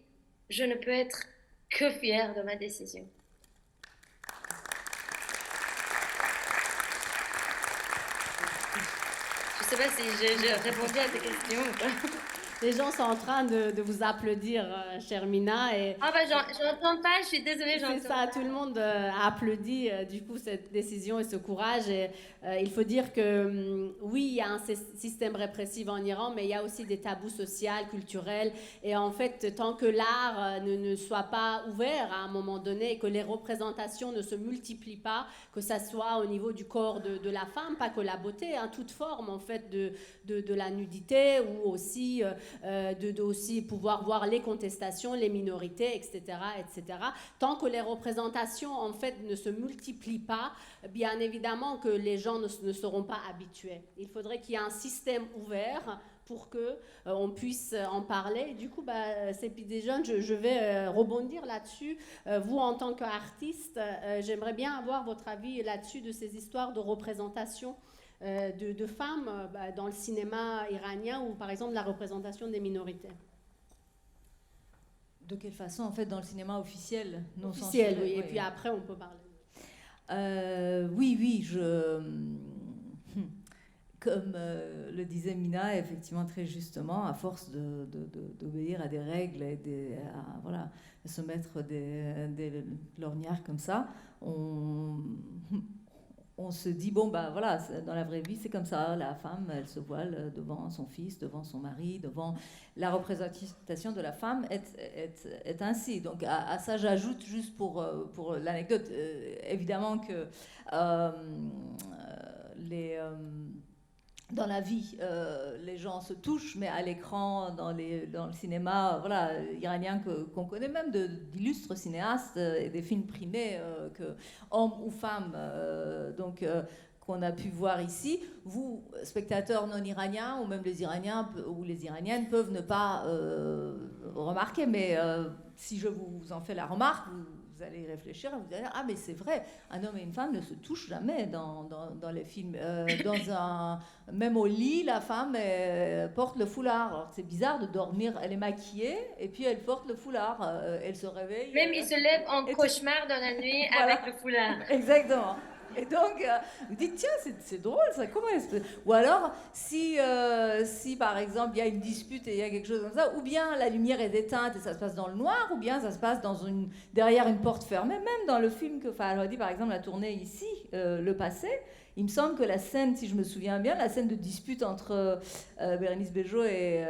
je ne peux être que fière de ma décision. Je ne sais pas si j'ai répondu à tes questions ou pas. Les gens sont en train de vous applaudir, chère Mina. Ah bah j'entends pas, je suis désolée, j'entends pas. C'est ça, tout le monde a applaudi du coup cette décision et ce courage. Et il faut dire que oui, il y a un système répressif en Iran, mais il y a aussi des tabous sociaux, culturels. Et en fait, tant que l'art ne soit pas ouvert à un moment donné et que les représentations ne se multiplient pas, que ça soit au niveau du corps de la femme, pas que la beauté, toute forme en fait de la nudité ou aussi de aussi pouvoir voir les contestations, les minorités, etc., etc. Tant que les représentations, en fait, ne se multiplient pas, bien évidemment que les gens ne seront pas habitués. Il faudrait qu'il y ait un système ouvert pour que on puisse en parler. Et du coup, Sepideh John, je vais rebondir là-dessus. Vous, en tant qu'artiste, j'aimerais bien avoir votre avis là-dessus de ces histoires de représentation de femmes dans le cinéma iranien ou, par exemple, la représentation des minorités. De quelle façon, en fait, dans le cinéma officiel, non officiel, censuré, oui. Et puis après, on peut parler. Oui, comme le disait Mina, effectivement, très justement, à force d'obéir à des règles et de se mettre des lorgnards comme ça, on se dit, bon, dans la vraie vie, c'est comme ça. La femme, elle se voile devant son fils, devant son mari, devant... La représentation de la femme est ainsi. Donc, à ça, j'ajoute, juste pour l'anecdote, évidemment que dans la vie, les gens se touchent, mais à l'écran, dans le cinéma iranien qu'on connaît même, d'illustres cinéastes et des films primés, que hommes ou femmes, qu'on a pu voir ici, vous, spectateurs non iraniens, ou même les Iraniens ou les Iraniennes, peuvent ne pas remarquer, mais si je vous en fais la remarque, vous allez y réfléchir et vous allez dire, ah mais c'est vrai, un homme et une femme ne se touchent jamais dans les films. Même au lit, la femme porte le foulard. Alors c'est bizarre de dormir, elle est maquillée et puis elle porte le foulard, elle se réveille. Même il se lève en cauchemar dans la nuit avec le foulard. Exactement. Et donc, vous dites, tiens, c'est drôle, ça, comment est-ce que... Ou alors, si par exemple, il y a une dispute et il y a quelque chose comme ça, ou bien la lumière est éteinte et ça se passe dans le noir, ou bien ça se passe derrière une porte fermée. Même dans le film que Farhadi, par exemple, a tourné ici, Le Passé, il me semble que la scène, si je me souviens bien, la scène de dispute entre Bérénice Bejo et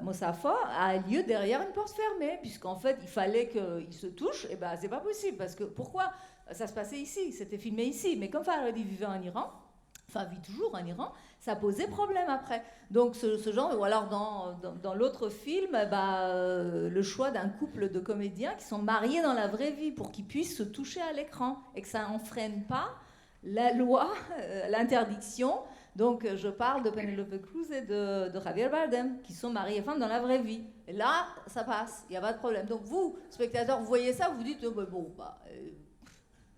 Mossafa a lieu derrière une porte fermée, puisqu'en fait, il fallait qu'ils se touchent, et c'est pas possible, parce que pourquoi ? Ça se passait ici, c'était filmé ici. Mais comme Farhadi vivait en Iran, vit toujours en Iran, ça posait problème après. Donc ce genre, ou alors dans l'autre film, le choix d'un couple de comédiens qui sont mariés dans la vraie vie pour qu'ils puissent se toucher à l'écran et que ça n'enfreine pas la loi, l'interdiction. Donc je parle de Penélope Cruz et de Javier Bardem qui sont mariés et femmes dans la vraie vie. Et là, ça passe, il n'y a pas de problème. Donc vous, spectateurs, vous voyez ça, vous vous dites,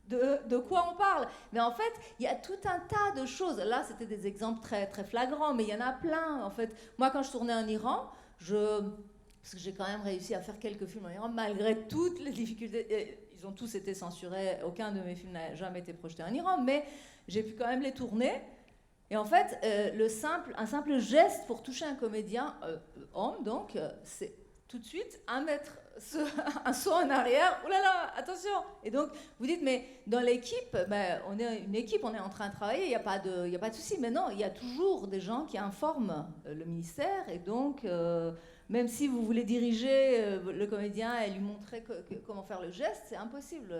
de quoi on parle? Mais en fait, il y a tout un tas de choses. Là, c'était des exemples très, très flagrants, mais il y en a plein. En fait, moi, quand je tournais en Iran, parce que j'ai quand même réussi à faire quelques films en Iran, malgré toutes les difficultés. Ils ont tous été censurés. Aucun de mes films n'a jamais été projeté en Iran, mais j'ai pu quand même les tourner. Et en fait, un simple geste pour toucher un comédien homme, donc, c'est tout de suite un saut en arrière, oh là là, attention. Et donc, vous dites, mais dans l'équipe, on est une équipe, on est en train de travailler, il n'y a pas de souci. Mais non, il y a toujours des gens qui informent le ministère. Et donc, même si vous voulez diriger le comédien et lui montrer comment faire le geste, c'est impossible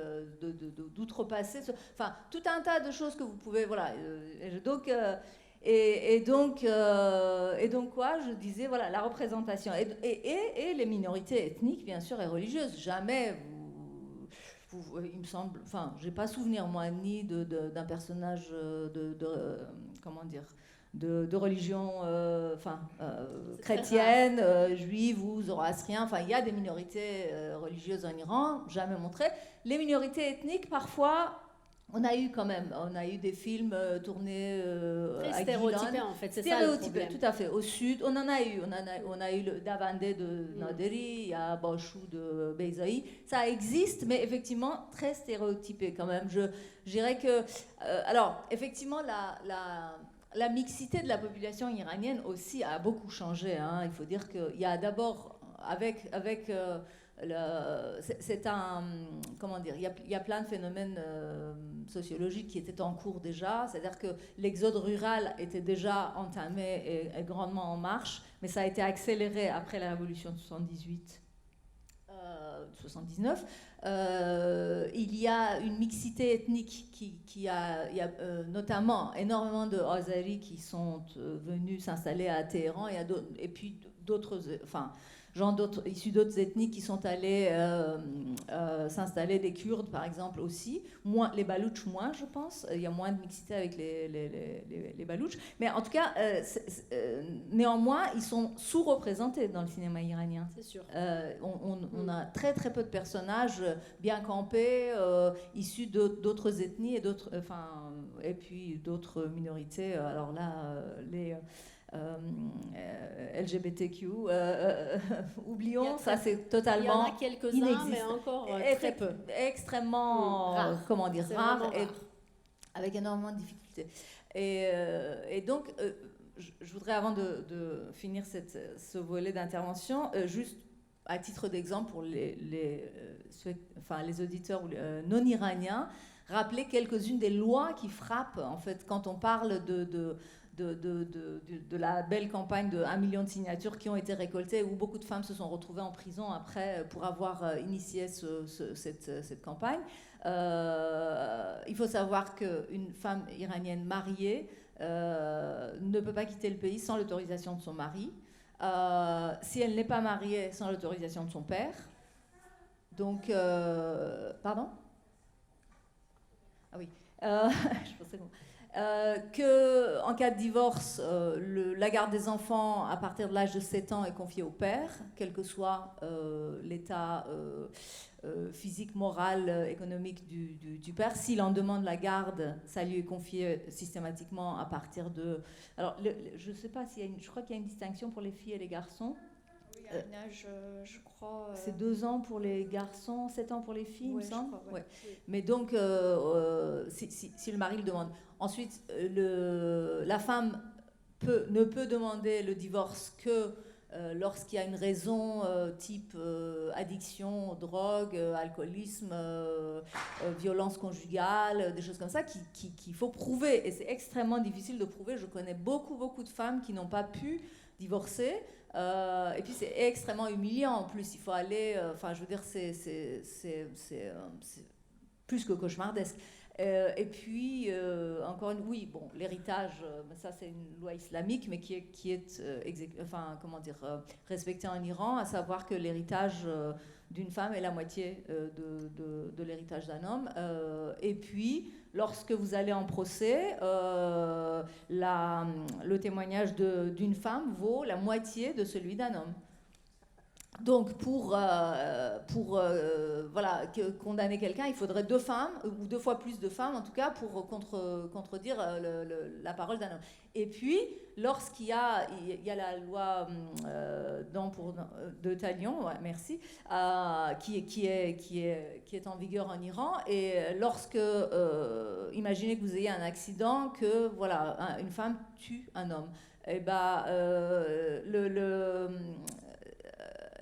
d'outrepasser. Tout un tas de choses que vous pouvez... Et donc quoi, je disais, la représentation et les minorités ethniques, bien sûr, et religieuses. Jamais, il me semble, j'ai pas souvenir, moi, ni d'un personnage de religion chrétienne, juive ou zoroastrien. Il y a des minorités religieuses en Iran, jamais montrées. Les minorités ethniques, parfois... On a eu des films tournés très stéréotypés en fait, c'est ça le problème. Tout à fait. Au sud, on a eu le Davande de Naderi, il y a Bachou de Beyzaï. Ça existe, mais effectivement très stéréotypé quand même. Je dirais que, alors effectivement la mixité de la population iranienne aussi a beaucoup changé. Hein. Il faut dire qu'il y a d'abord il y a plein de phénomènes sociologiques qui étaient en cours déjà, c'est-à-dire que l'exode rural était déjà entamé et grandement en marche, mais ça a été accéléré après la révolution de 78 79, il y a une mixité ethnique il y a notamment énormément de Azeri qui sont venus s'installer à Téhéran et puis d'autres, gens issus d'autres ethnies qui sont allés s'installer, des Kurdes par exemple aussi, moins, les Baloutches moins je pense, il y a moins de mixité avec les Baloutches, mais en tout cas néanmoins ils sont sous-représentés dans le cinéma iranien. C'est sûr. On a très très peu de personnages bien campés, issus d'autres ethnies et puis d'autres minorités, alors là les LGBTQ, oublions, ça c'est totalement il y en a quelques-uns, mais encore très peu. Extrêmement, rare. Comment dire, rare, et avec énormément de difficultés. Et donc, je voudrais, avant de finir ce volet d'intervention, juste à titre d'exemple pour les auditeurs non iraniens, rappeler quelques-unes des lois qui frappent, en fait, quand on parle de la belle campagne de 1 million de signatures qui ont été récoltées, où beaucoup de femmes se sont retrouvées en prison après pour avoir initié cette campagne. Il faut savoir qu'une femme iranienne mariée ne peut pas quitter le pays sans l'autorisation de son mari. Si elle n'est pas mariée, sans l'autorisation de son père. Donc, pardon ? Ah oui. Je pensais qu'en cas de divorce, la garde des enfants à partir de l'âge de 7 ans est confiée au père, quel que soit l'état physique, moral, économique du père. S'il en demande la garde, ça lui est confié systématiquement à partir de... Alors, je ne sais pas s'il y a je crois qu'il y a une distinction pour les filles et les garçons. Il y a un âge, je crois... C'est 2 ans pour les garçons, 7 ans pour les filles, il me semble. Crois, ouais. Mais donc, si le mari le demande. Ensuite, la femme ne peut demander le divorce que lorsqu'il y a une raison type addiction, drogue, alcoolisme, violence conjugale, des choses comme ça qu'il faut prouver. Et c'est extrêmement difficile de prouver. Je connais beaucoup de femmes qui n'ont pas pu divorcer. Et puis c'est extrêmement humiliant en plus. Il faut aller... je veux dire, c'est plus que cauchemardesque. Et puis, encore une... Oui, bon, l'héritage, ça c'est une loi islamique, mais qui est respectée en Iran, à savoir que l'héritage d'une femme est la moitié de l'héritage d'un homme. Et puis, lorsque vous allez en procès, le témoignage d'une femme vaut la moitié de celui d'un homme. Donc, pour condamner quelqu'un, il faudrait 2 femmes, ou 2 fois plus de femmes, en tout cas, pour contredire la parole d'un homme. Et puis, lorsqu'il y a la loi de Talion, ouais, merci, qui est en vigueur en Iran, et lorsque, imaginez que vous ayez un accident, que une femme tue un homme, et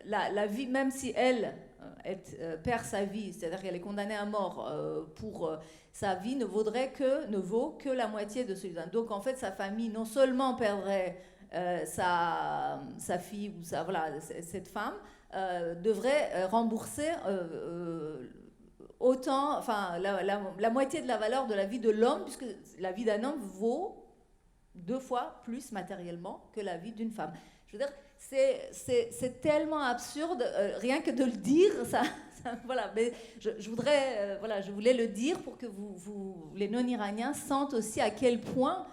la vie, même si elle perd sa vie, c'est-à-dire qu'elle est condamnée à mort pour sa vie, ne vaut que la moitié de celui d'un. Donc en fait, sa famille non seulement perdrait sa fille ou cette femme, devrait rembourser autant, la moitié de la valeur de la vie de l'homme, puisque la vie d'un homme vaut 2 fois plus matériellement que la vie d'une femme. Je veux dire, c'est tellement absurde, rien que de le dire, mais je voulais le dire pour que les non-iraniens sentent aussi à quel point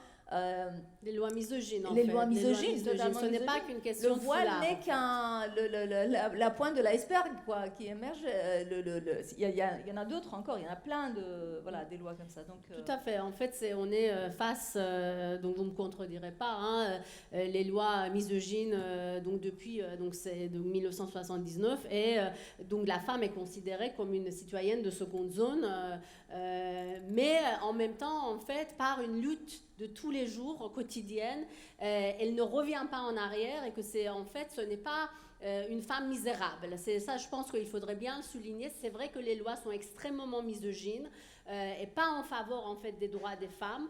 les lois misogynes, lois misogynes, ce n'est pas qu'une question de foulard. Le voile n'est la pointe de l'iceberg, qui émerge. Il y en a d'autres encore, il y en a plein des lois comme ça. Donc, tout à fait. En fait, on est face, donc vous ne me contredirez pas, les lois misogynes, donc depuis c'est 1979, et donc la femme est considérée comme une citoyenne de seconde zone, mais en même temps, en fait, par une lutte de tous les jours, quotidienne, elle ne revient pas en arrière, et que ce n'est pas une femme misérable. C'est ça, je pense qu'il faudrait bien le souligner. C'est vrai que les lois sont extrêmement misogynes et pas en faveur en fait des droits des femmes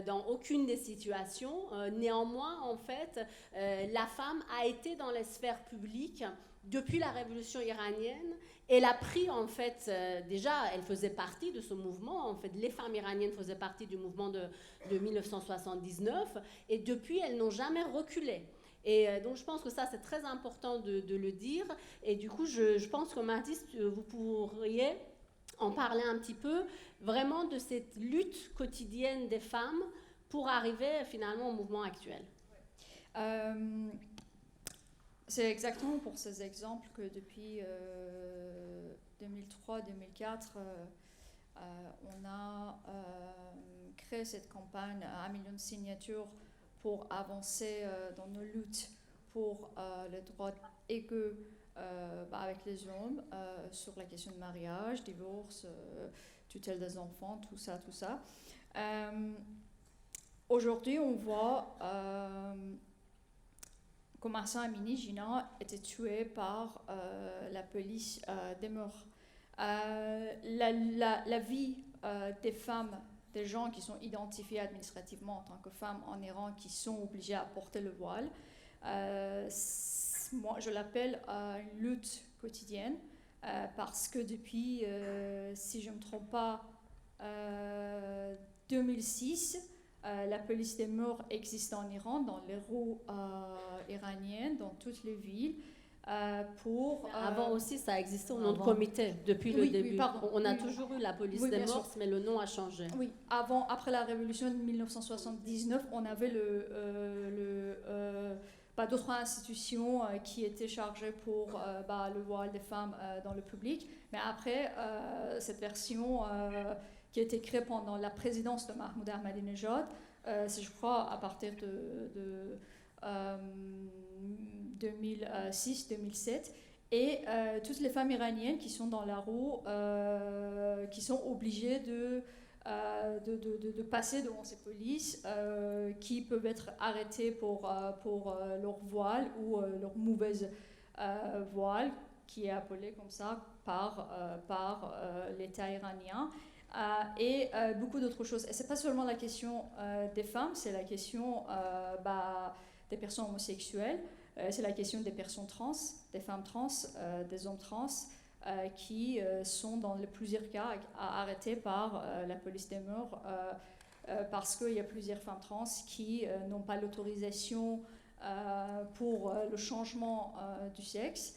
dans aucune des situations. Néanmoins, en fait, la femme a été dans les sphères publiques depuis la révolution iranienne. Elle a pris, en fait, déjà, elle faisait partie de ce mouvement. En fait, les femmes iraniennes faisaient partie du mouvement de 1979. Et depuis, elles n'ont jamais reculé. Et donc, je pense que ça, c'est très important de le dire. Et du coup, je pense que Mahdis, vous pourriez en parler un petit peu, vraiment de cette lutte quotidienne des femmes pour arriver finalement au mouvement actuel. C'est exactement pour ces exemples que depuis 2003-2004, on a créé cette campagne à 1 million de signatures pour avancer dans nos luttes pour les droits égaux avec les hommes sur la question de mariage, divorce, tutelle des enfants, tout ça. Aujourd'hui, on voit que Mahsa Amini Jina était tué par la police des mœurs. La vie des femmes, des gens qui sont identifiés administrativement en tant que femmes en Iran, qui sont obligés à porter le voile, moi je l'appelle une lutte quotidienne parce que depuis, si je ne me trompe pas, 2006, la police des mœurs existe en Iran, dans les rues iraniennes, dans toutes les villes. Avant aussi, ça existait au nom de comité, depuis le début. On a toujours eu la police des mœurs, mais le nom a changé. Oui, après la révolution de 1979, on avait d'autres institutions qui étaient chargées pour le voile des femmes dans le public. Mais après, cette version qui a été créée pendant la présidence de Mahmoud Ahmadinejad, c'est je crois à partir de 2006-2007, et toutes les femmes iraniennes qui sont dans la rue, qui sont obligées de passer devant ces polices, qui peuvent être arrêtées pour leur voile ou leur mauvaise voile, qui est appelée comme ça par l'État iranien. Et beaucoup d'autres choses. Et ce n'est pas seulement la question des femmes, c'est la question des personnes homosexuelles, c'est la question des personnes trans, des femmes trans, des hommes trans, qui sont dans plusieurs cas arrêtés par la police des mœurs parce qu'il y a plusieurs femmes trans qui n'ont pas l'autorisation pour le changement du sexe.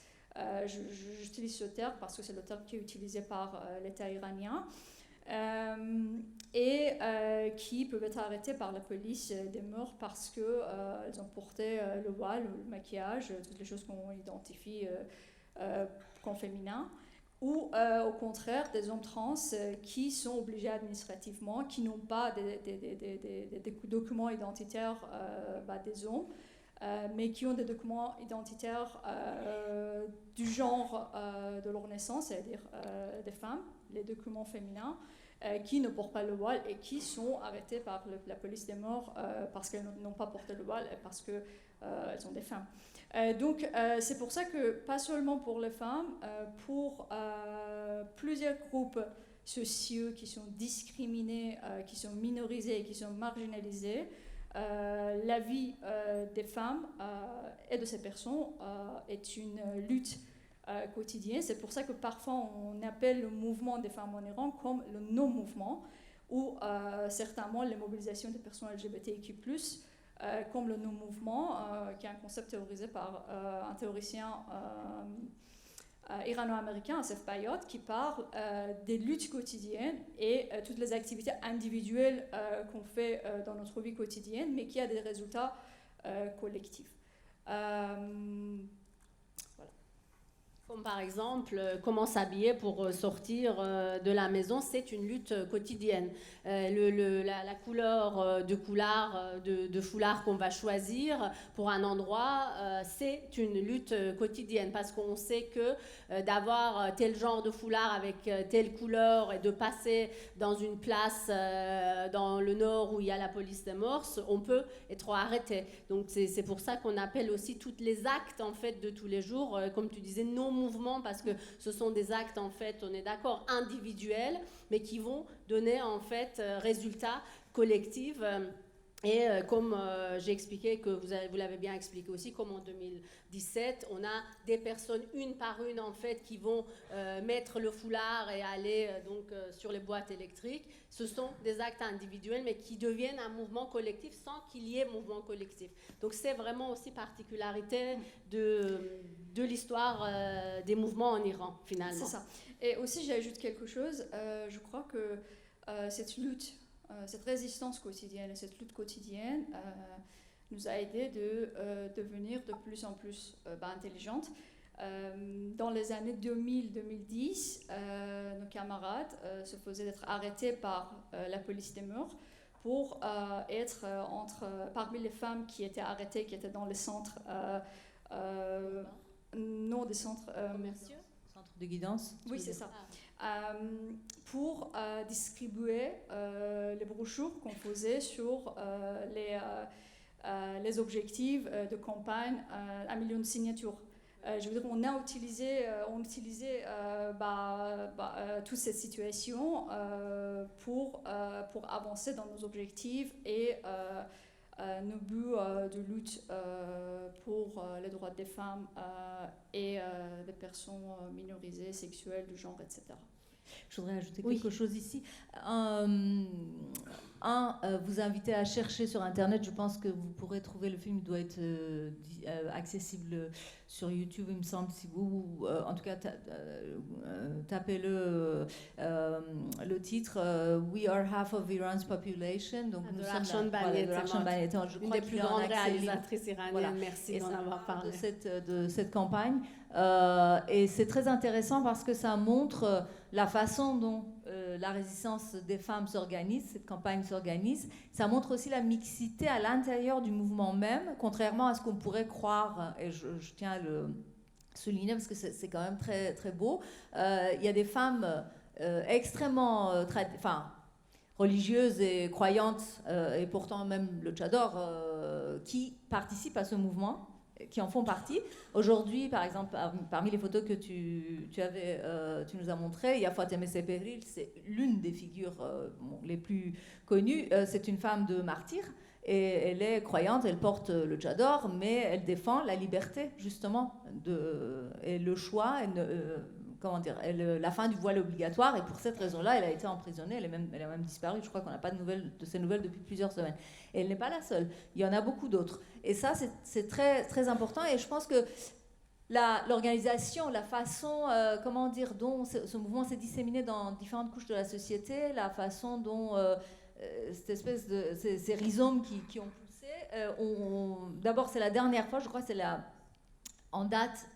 J'utilise ce terme parce que c'est le terme qui est utilisé par l'État iranien. Et qui peuvent être arrêtés par la police des mœurs parce qu'elles ont porté le voile, le maquillage, toutes les choses qu'on identifie comme féminin, ou au contraire des hommes trans qui sont obligés administrativement, qui n'ont pas des documents identitaires des hommes, mais qui ont des documents identitaires du genre de leur naissance, c'est-à-dire des femmes, les documents féminins, qui ne portent pas le voile et qui sont arrêtés par la police des mœurs parce qu'elles n'ont pas porté le voile et parce qu'elles sont des femmes. Donc c'est pour ça que, pas seulement pour les femmes, pour plusieurs groupes sociaux qui sont discriminés, qui sont minorisés et qui sont marginalisés, la vie des femmes et de ces personnes est une lutte quotidienne. C'est pour ça que parfois on appelle le mouvement des femmes en Iran comme le non-mouvement, ou certainement les mobilisations des personnes LGBTIQ+, comme le non-mouvement, qui est un concept théorisé par un théoricien irano-américain, Asef Bayot, qui parle des luttes quotidiennes et toutes les activités individuelles qu'on fait dans notre vie quotidienne, mais qui a des résultats collectifs. Comme par exemple, comment s'habiller pour sortir de la maison, c'est une lutte quotidienne. La couleur de foulard qu'on va choisir pour un endroit, c'est une lutte quotidienne parce qu'on sait que d'avoir tel genre de foulard avec telle couleur et de passer dans une place dans le nord où il y a la police des mœurs, on peut être arrêté. Donc c'est pour ça qu'on appelle aussi tous les actes en fait de tous les jours, comme tu disais, non-mouvement, parce que ce sont des actes en fait, on est d'accord, individuels, mais qui vont donner en fait résultat collectif Et comme j'ai expliqué, que vous l'avez bien expliqué aussi, comme en 2017, on a des personnes une par une en fait qui vont mettre le foulard et aller sur les boîtes électriques. Ce sont des actes individuels mais qui deviennent un mouvement collectif sans qu'il y ait mouvement collectif. Donc c'est vraiment aussi particularité de l'histoire des mouvements en Iran finalement. C'est ça. Et aussi j'ajoute quelque chose, je crois que cette lutte, cette résistance quotidienne et cette lutte quotidienne nous a aidé de devenir de plus en plus intelligentes. Dans les années 2000-2010, nos camarades se faisaient être arrêtés par la police des mœurs pour être parmi les femmes qui étaient arrêtées, qui étaient dans les centres, non des centres commerciaux. Centre de guidance. Oui, c'est ça. Pour distribuer les brochures qu'on faisait sur les objectifs de campagne à 1 million de signatures. Je veux dire, on utilisait toute cette situation pour avancer dans nos objectifs et nos buts de lutte pour les droits des femmes et des personnes minorisées, sexuelles, du genre, etc. Je voudrais ajouter quelque chose ici. Vous invitez à chercher sur Internet. Je pense que vous pourrez trouver le film. Il doit être accessible sur YouTube, il me semble. Si vous, en tout cas, tapez le titre We are half of Iran's population. Donc de Rakhshan Bani, une des plus grandes réalisatrices iraniennes. Voilà. Merci d'en avoir parlé. De cette campagne. Et c'est très intéressant parce que ça montre la façon dont la résistance des femmes s'organise, cette campagne s'organise. Ça montre aussi la mixité à l'intérieur du mouvement même, contrairement à ce qu'on pourrait croire, et je tiens à le souligner parce que c'est quand même très, très beau. Il y a des femmes extrêmement religieuses et croyantes, et pourtant même le tchador, qui participent à ce mouvement, qui en font partie. Aujourd'hui, par exemple, parmi les photos que tu nous as montrées, il y a Fatemeh Sepehril, c'est l'une des figures les plus connues. C'est une femme de martyr et elle est croyante, elle porte le tchador, mais elle défend la liberté, justement, et le choix, la fin du voile obligatoire, et pour cette raison-là, elle a été emprisonnée, elle a même disparu. Je crois qu'on n'a pas de ses nouvelles depuis plusieurs semaines. Et elle n'est pas la seule, il y en a beaucoup d'autres. Et ça, c'est très, très important, et je pense que l'organisation, la façon, dont ce mouvement s'est disséminé dans différentes couches de la société, la façon dont cette espèce de ces rhizomes qui ont poussé, d'abord c'est la dernière fois, je crois que c'est en date,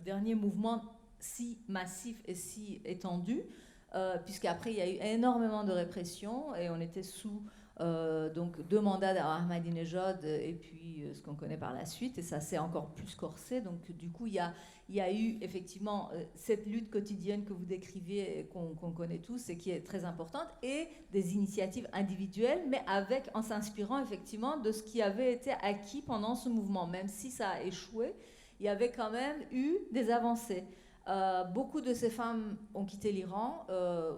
dernier mouvement si massif et si étendu, puisqu'après il y a eu énormément de répression et on était sous donc 2 mandats d'Ahmadinejad et puis ce qu'on connaît par la suite, et ça s'est encore plus corsé. Donc du coup il y a eu effectivement cette lutte quotidienne que vous décriviez et qu'on connaît tous et qui est très importante, et des initiatives individuelles, mais en s'inspirant effectivement de ce qui avait été acquis pendant ce mouvement. Même si ça a échoué, il y avait quand même eu des avancées. Beaucoup de ces femmes ont quitté l'Iran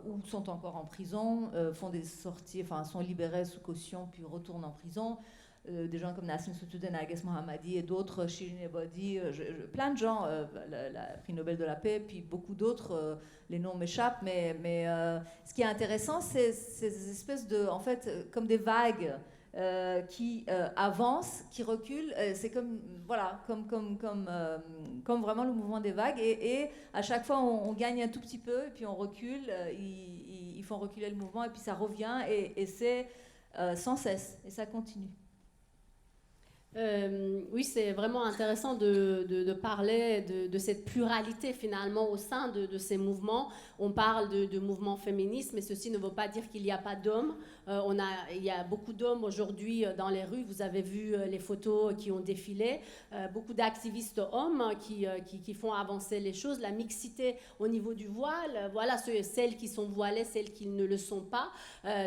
ou sont encore en prison, font des sorties, sont libérées sous caution puis retournent en prison. Des gens comme Nasrin Sotoudeh, Narges Mohammadi et d'autres, Shirin Ebadi, plein de gens, la prix Nobel de la paix, puis beaucoup d'autres, les noms m'échappent, mais ce qui est intéressant, c'est ces espèces de, en fait, comme des vagues qui avancent, qui reculent. C'est comme vraiment le mouvement des vagues, et à chaque fois on gagne un tout petit peu et puis on recule, ils font reculer le mouvement et puis ça revient, et c'est sans cesse, et ça continue. Oui, c'est vraiment intéressant de parler de cette pluralité finalement au sein de ces mouvements. On parle de mouvements féministes, mais ceci ne veut pas dire qu'il n'y a pas d'hommes. Il y a beaucoup d'hommes aujourd'hui dans les rues. Vous avez vu les photos qui ont défilé. Beaucoup d'activistes hommes qui font avancer les choses. La mixité au niveau du voile, voilà, celles qui sont voilées, celles qui ne le sont pas.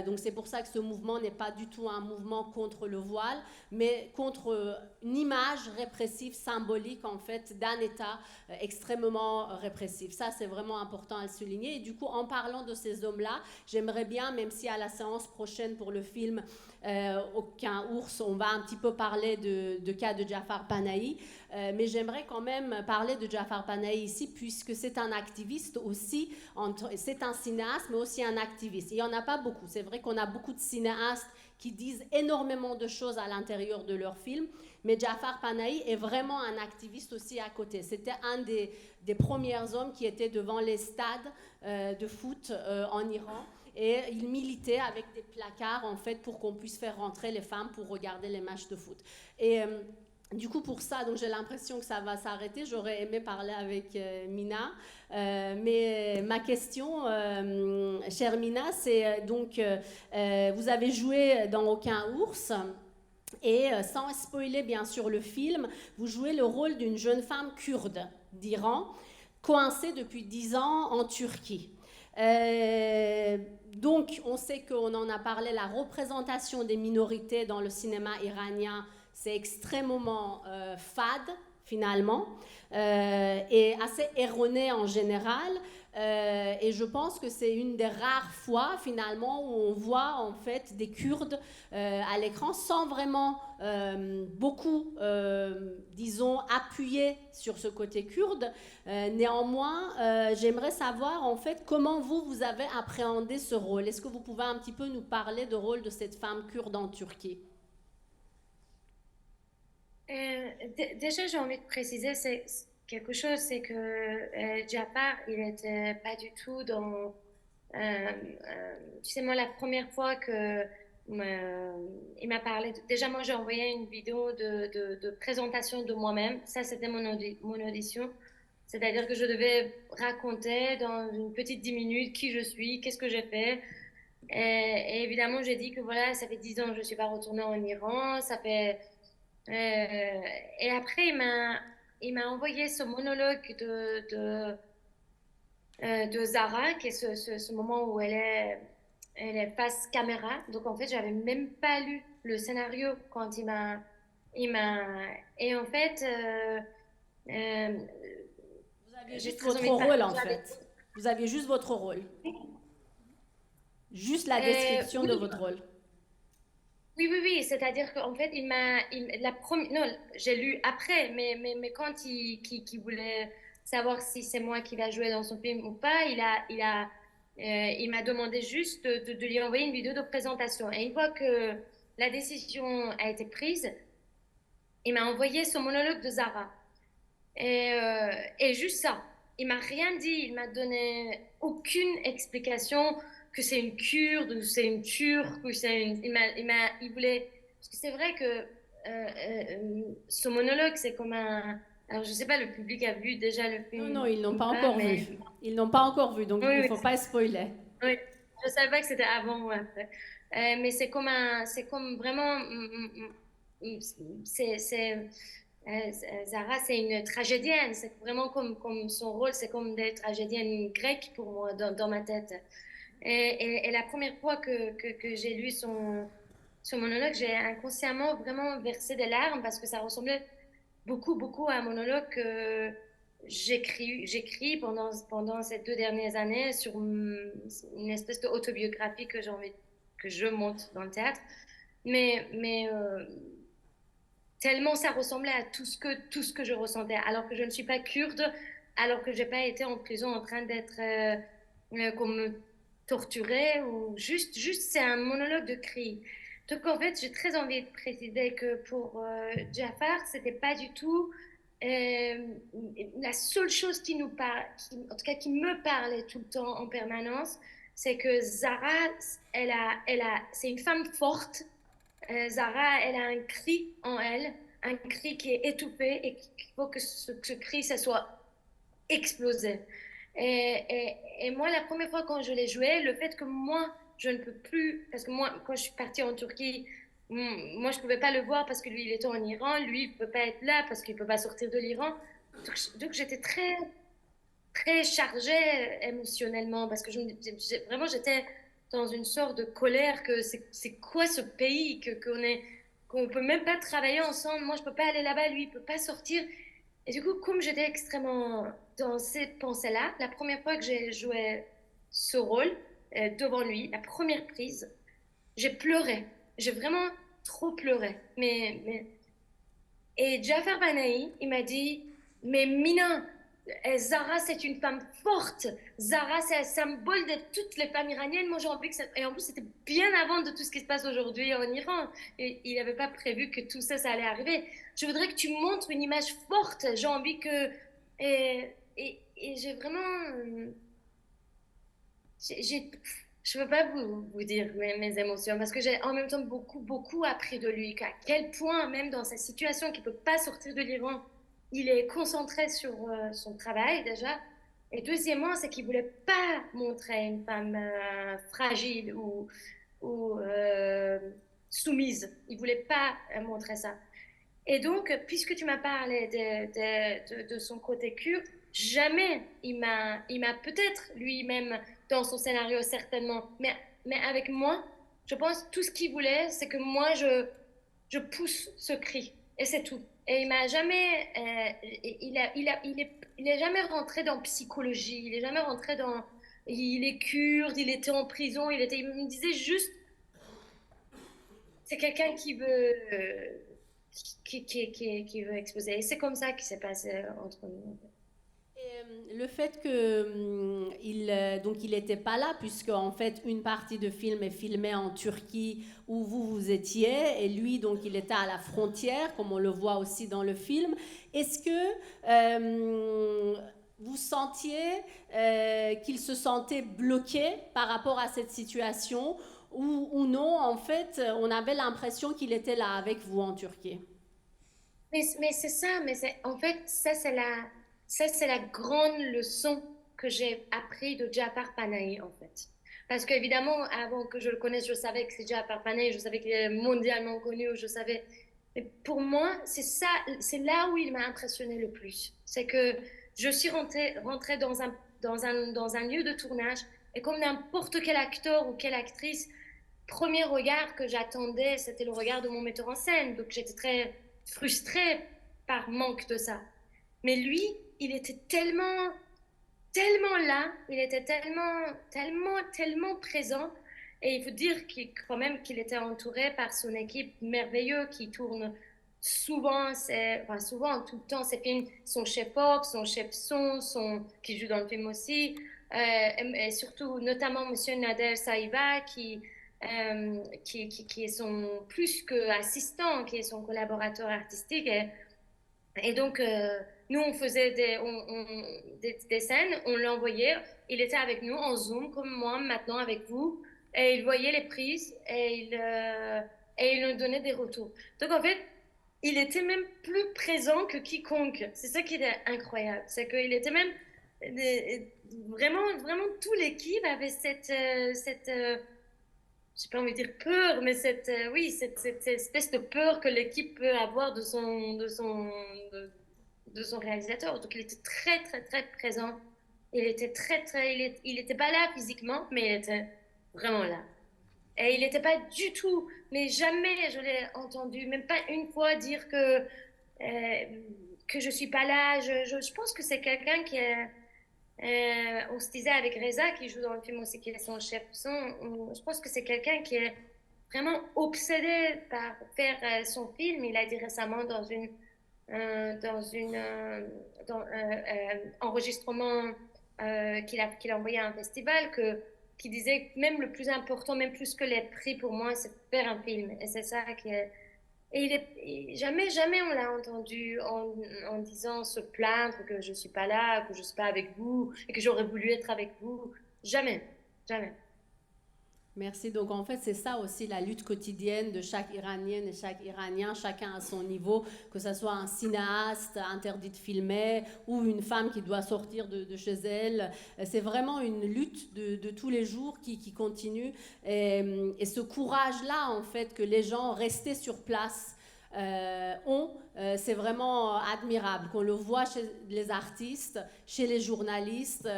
Donc c'est pour ça que ce mouvement n'est pas du tout un mouvement contre le voile, mais contre une image répressive, symbolique en fait, d'un État extrêmement répressif. Ça, c'est vraiment important à le souligner. Et du coup, en parlant de ces hommes-là, j'aimerais bien, même si à la séance prochaine pour le film, Aucun ours, on va un petit peu parler de cas de Jafar Panahi, mais j'aimerais quand même parler de Jafar Panahi ici, puisque c'est un activiste aussi, c'est un cinéaste, mais aussi un activiste. Il n'y en a pas beaucoup. C'est vrai qu'on a beaucoup de cinéastes qui disent énormément de choses à l'intérieur de leurs films, mais Jafar Panahi est vraiment un activiste aussi à côté. C'était un des premiers hommes qui était devant les stades de foot en Iran, et il militait avec des placards en fait pour qu'on puisse faire rentrer les femmes pour regarder les matchs de foot. Et du coup, pour ça, donc j'ai l'impression que ça va s'arrêter. J'aurais aimé parler avec Mina, mais ma question, chère Mina, c'est donc vous avez joué dans Aucun ours. Et sans spoiler bien sûr le film, vous jouez le rôle d'une jeune femme kurde d'Iran, coincée depuis 10 ans en Turquie. Donc on sait qu'on en a parlé, la représentation des minorités dans le cinéma iranien, c'est extrêmement fade finalement, et assez erroné en général. Et je pense que c'est une des rares fois finalement où on voit en fait des Kurdes à l'écran sans vraiment beaucoup, disons, appuyer sur ce côté kurde. Néanmoins, j'aimerais savoir en fait comment vous avez appréhendé ce rôle. Est-ce que vous pouvez un petit peu nous parler du rôle de cette femme kurde en Turquie? Déjà, j'ai envie de préciser quelque chose, c'est que Jafar, il n'était pas du tout dans... tu sais, moi, la première fois que il m'a parlé... Déjà, moi, j'ai envoyé une vidéo de présentation de moi-même. Ça, c'était mon audition. C'est-à-dire que je devais raconter dans une petite 10 minutes qui je suis, qu'est-ce que j'ai fait. Et évidemment, j'ai dit que voilà, ça fait 10 ans que je ne suis pas retournée en Iran, ça fait... et après, il m'a envoyé ce monologue de Zara, qui est ce moment où elle est face caméra. Donc, en fait, j'avais même pas lu le scénario quand et en fait, vous aviez juste votre rôle, en fait. Vous aviez juste votre rôle. Juste la description oui, de votre rôle. Oui. C'est-à-dire qu'en fait, non, j'ai lu après, mais quand il voulait savoir si c'est moi qui va jouer dans son film ou pas, il m'a demandé juste de lui envoyer une vidéo de présentation. Et une fois que la décision a été prise, il m'a envoyé son monologue de Zara. Et juste ça. Il m'a rien dit, il m'a donné aucune explication que c'est une Kurde ou c'est une Turque ou c'est une... Il voulait... Parce que c'est vrai que ce monologue, c'est comme un... Alors, je sais pas, le public a vu déjà le film. Non, ils n'ont pas encore vu. Ils n'ont pas encore vu, donc il ne faut pas spoiler. Oui, je savais pas que c'était avant ou après. Mais c'est comme vraiment... Zara, c'est une tragédienne. C'est vraiment comme son rôle, c'est comme des tragédiennes grecques pour moi dans ma tête. Et la première fois que j'ai lu son monologue, j'ai inconsciemment vraiment versé des larmes parce que ça ressemblait beaucoup à un monologue que j'écris pendant ces 2 dernières années sur une espèce d'autobiographie que je monte dans le théâtre. Mais tellement ça ressemblait à tout ce que je ressentais, alors que je ne suis pas kurde, alors que j'ai pas été en prison en train d'être comme torturée, ou juste c'est un monologue de cri. Donc en fait, j'ai très envie de préciser que pour Jafar, c'était pas du tout la seule chose qui nous parle, en tout cas qui me parlait tout le temps en permanence, c'est que Zara, c'est une femme forte. Zara, elle a un cri en elle, un cri qui est étouffé et qu'il faut que ce cri, ça soit explosé. Et moi, la première fois quand je l'ai joué, le fait que moi, je ne peux plus, parce que moi, quand je suis partie en Turquie, moi, je ne pouvais pas le voir parce que lui, il était en Iran, lui, il ne peut pas être là parce qu'il ne peut pas sortir de l'Iran. Donc j'étais très chargée émotionnellement parce que vraiment, j'étais dans une sorte de colère que c'est quoi ce pays qu'on peut même pas travailler ensemble. Moi, je peux pas aller là-bas, lui, il peut pas sortir. Et du coup, comme j'étais extrêmement dans cette pensée-là, la première fois que j'ai joué ce rôle devant lui, la première prise, j'ai pleuré. j'ai vraiment trop pleuré. Et Jafar Panahi, il m'a dit, mais Mina, Zara, c'est une femme forte. Zara, c'est un symbole de toutes les femmes iraniennes. Moi, j'ai envie que ça... Et en plus, c'était bien avant de tout ce qui se passe aujourd'hui en Iran. Et il n'avait pas prévu que tout ça, ça allait arriver. Je voudrais que tu montres une image forte. J'ai envie que... Et j'ai vraiment... Je ne peux pas vous dire mes émotions parce que j'ai en même temps beaucoup appris de lui. À quel point, même dans sa situation qui ne peut pas sortir de l'Iran, il est concentré sur son travail déjà. Et deuxièmement, c'est qu'il ne voulait pas montrer une femme fragile ou soumise. Il ne voulait pas montrer ça. Et donc, puisque tu m'as parlé de son côté kurde, jamais il m'a peut-être lui-même dans son scénario certainement, mais avec moi, je pense tout ce qu'il voulait, c'est que moi je pousse ce cri et c'est tout. Et il m'a jamais, il est jamais rentré dans psychologie, il est jamais rentré dans, il est kurde, il était en prison, il me disait juste, c'est quelqu'un qui veut qui veut exploser. Et c'est comme ça qui s'est passé entre nous. Et, le fait que donc il n'était pas là, puisque en fait une partie du film est filmée en Turquie où vous étiez, et lui donc il était à la frontière, comme on le voit aussi dans le film. Est-ce que vous sentiez qu'il se sentait bloqué par rapport à cette situation, ou non, en fait, on avait l'impression qu'il était là avec vous en Turquie? Mais c'est ça, en fait, ça c'est la grande leçon que j'ai appris de Jafar Panahi, en fait. Parce qu'évidemment, avant que je le connaisse, je savais que c'est Jafar Panahi, je savais qu'il est mondialement connu, je savais. Mais pour moi, c'est ça, c'est là où il m'a impressionné le plus. C'est que je suis rentrée dans un lieu de tournage, et comme n'importe quel acteur ou quelle actrice, premier regard que j'attendais, c'était le regard de mon metteur en scène. Donc j'étais très frustrée par manque de ça. Mais lui, il était tellement là, il était tellement présent. Et il faut dire quand même qu'il était entouré par son équipe merveilleuse qui tourne souvent, tout le temps, ses films, son chef-op, son chef-son, qui joue dans le film aussi, et surtout notamment Monsieur Nader Saïba qui est son plus qu'assistant, qui est son collaborateur artistique. Et donc, nous, on faisait des scènes, on l'envoyait, il était avec nous en Zoom, comme moi maintenant avec vous, et il voyait les prises et il nous donnait des retours. Donc, en fait, il était même plus présent que quiconque. C'est ça qui est incroyable. C'est qu'il était même vraiment toute l'équipe avait cette j'ai pas envie de dire peur, mais cette espèce de peur que l'équipe peut avoir de son réalisateur. Donc il était très présent. Il était il était pas là physiquement, mais il était vraiment là. Et il n'était pas du tout, mais jamais je l'ai entendu, même pas une fois dire que je suis pas là. Je pense que c'est quelqu'un qui est on se disait avec Reza, qui joue dans le film aussi, qui est son chef son, je pense que c'est quelqu'un qui est vraiment obsédé par faire son film. Il a dit récemment dans enregistrement qu'il a envoyé à un festival qui disait que même le plus important, même plus que les prix pour moi, c'est de faire un film. Et c'est ça qui est... Et jamais on l'a entendu en disant se plaindre que je ne suis pas là, que je ne suis pas avec vous et que j'aurais voulu être avec vous. Jamais. Merci. Donc en fait, c'est ça aussi la lutte quotidienne de chaque Iranienne et chaque Iranien, chacun à son niveau, que ce soit un cinéaste interdit de filmer ou une femme qui doit sortir de chez elle. C'est vraiment une lutte de tous les jours qui continue. Et ce courage-là, en fait, que les gens restés sur place c'est vraiment admirable, qu'on le voit chez les artistes, chez les journalistes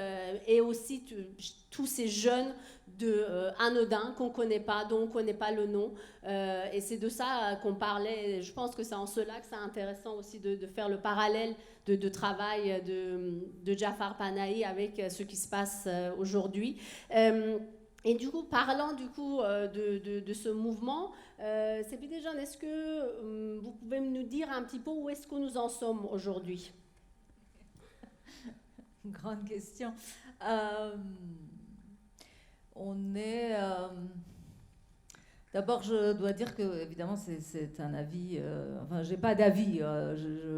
et aussi tous ces jeunes anodins qu'on ne connaît pas, dont on ne connaît pas le nom. Et c'est de ça qu'on parlait. Je pense que c'est en cela que c'est intéressant aussi de faire le parallèle de travail de Jafar Panahi avec ce qui se passe aujourd'hui. Et du coup, parlant du coup de ce mouvement, Sepideh-Jeanne, est-ce que vous pouvez nous dire un petit peu où est-ce que nous en sommes aujourd'hui? Grande question. On est... D'abord, je dois dire que, évidemment, c'est un avis... enfin, j'ai pas d'avis.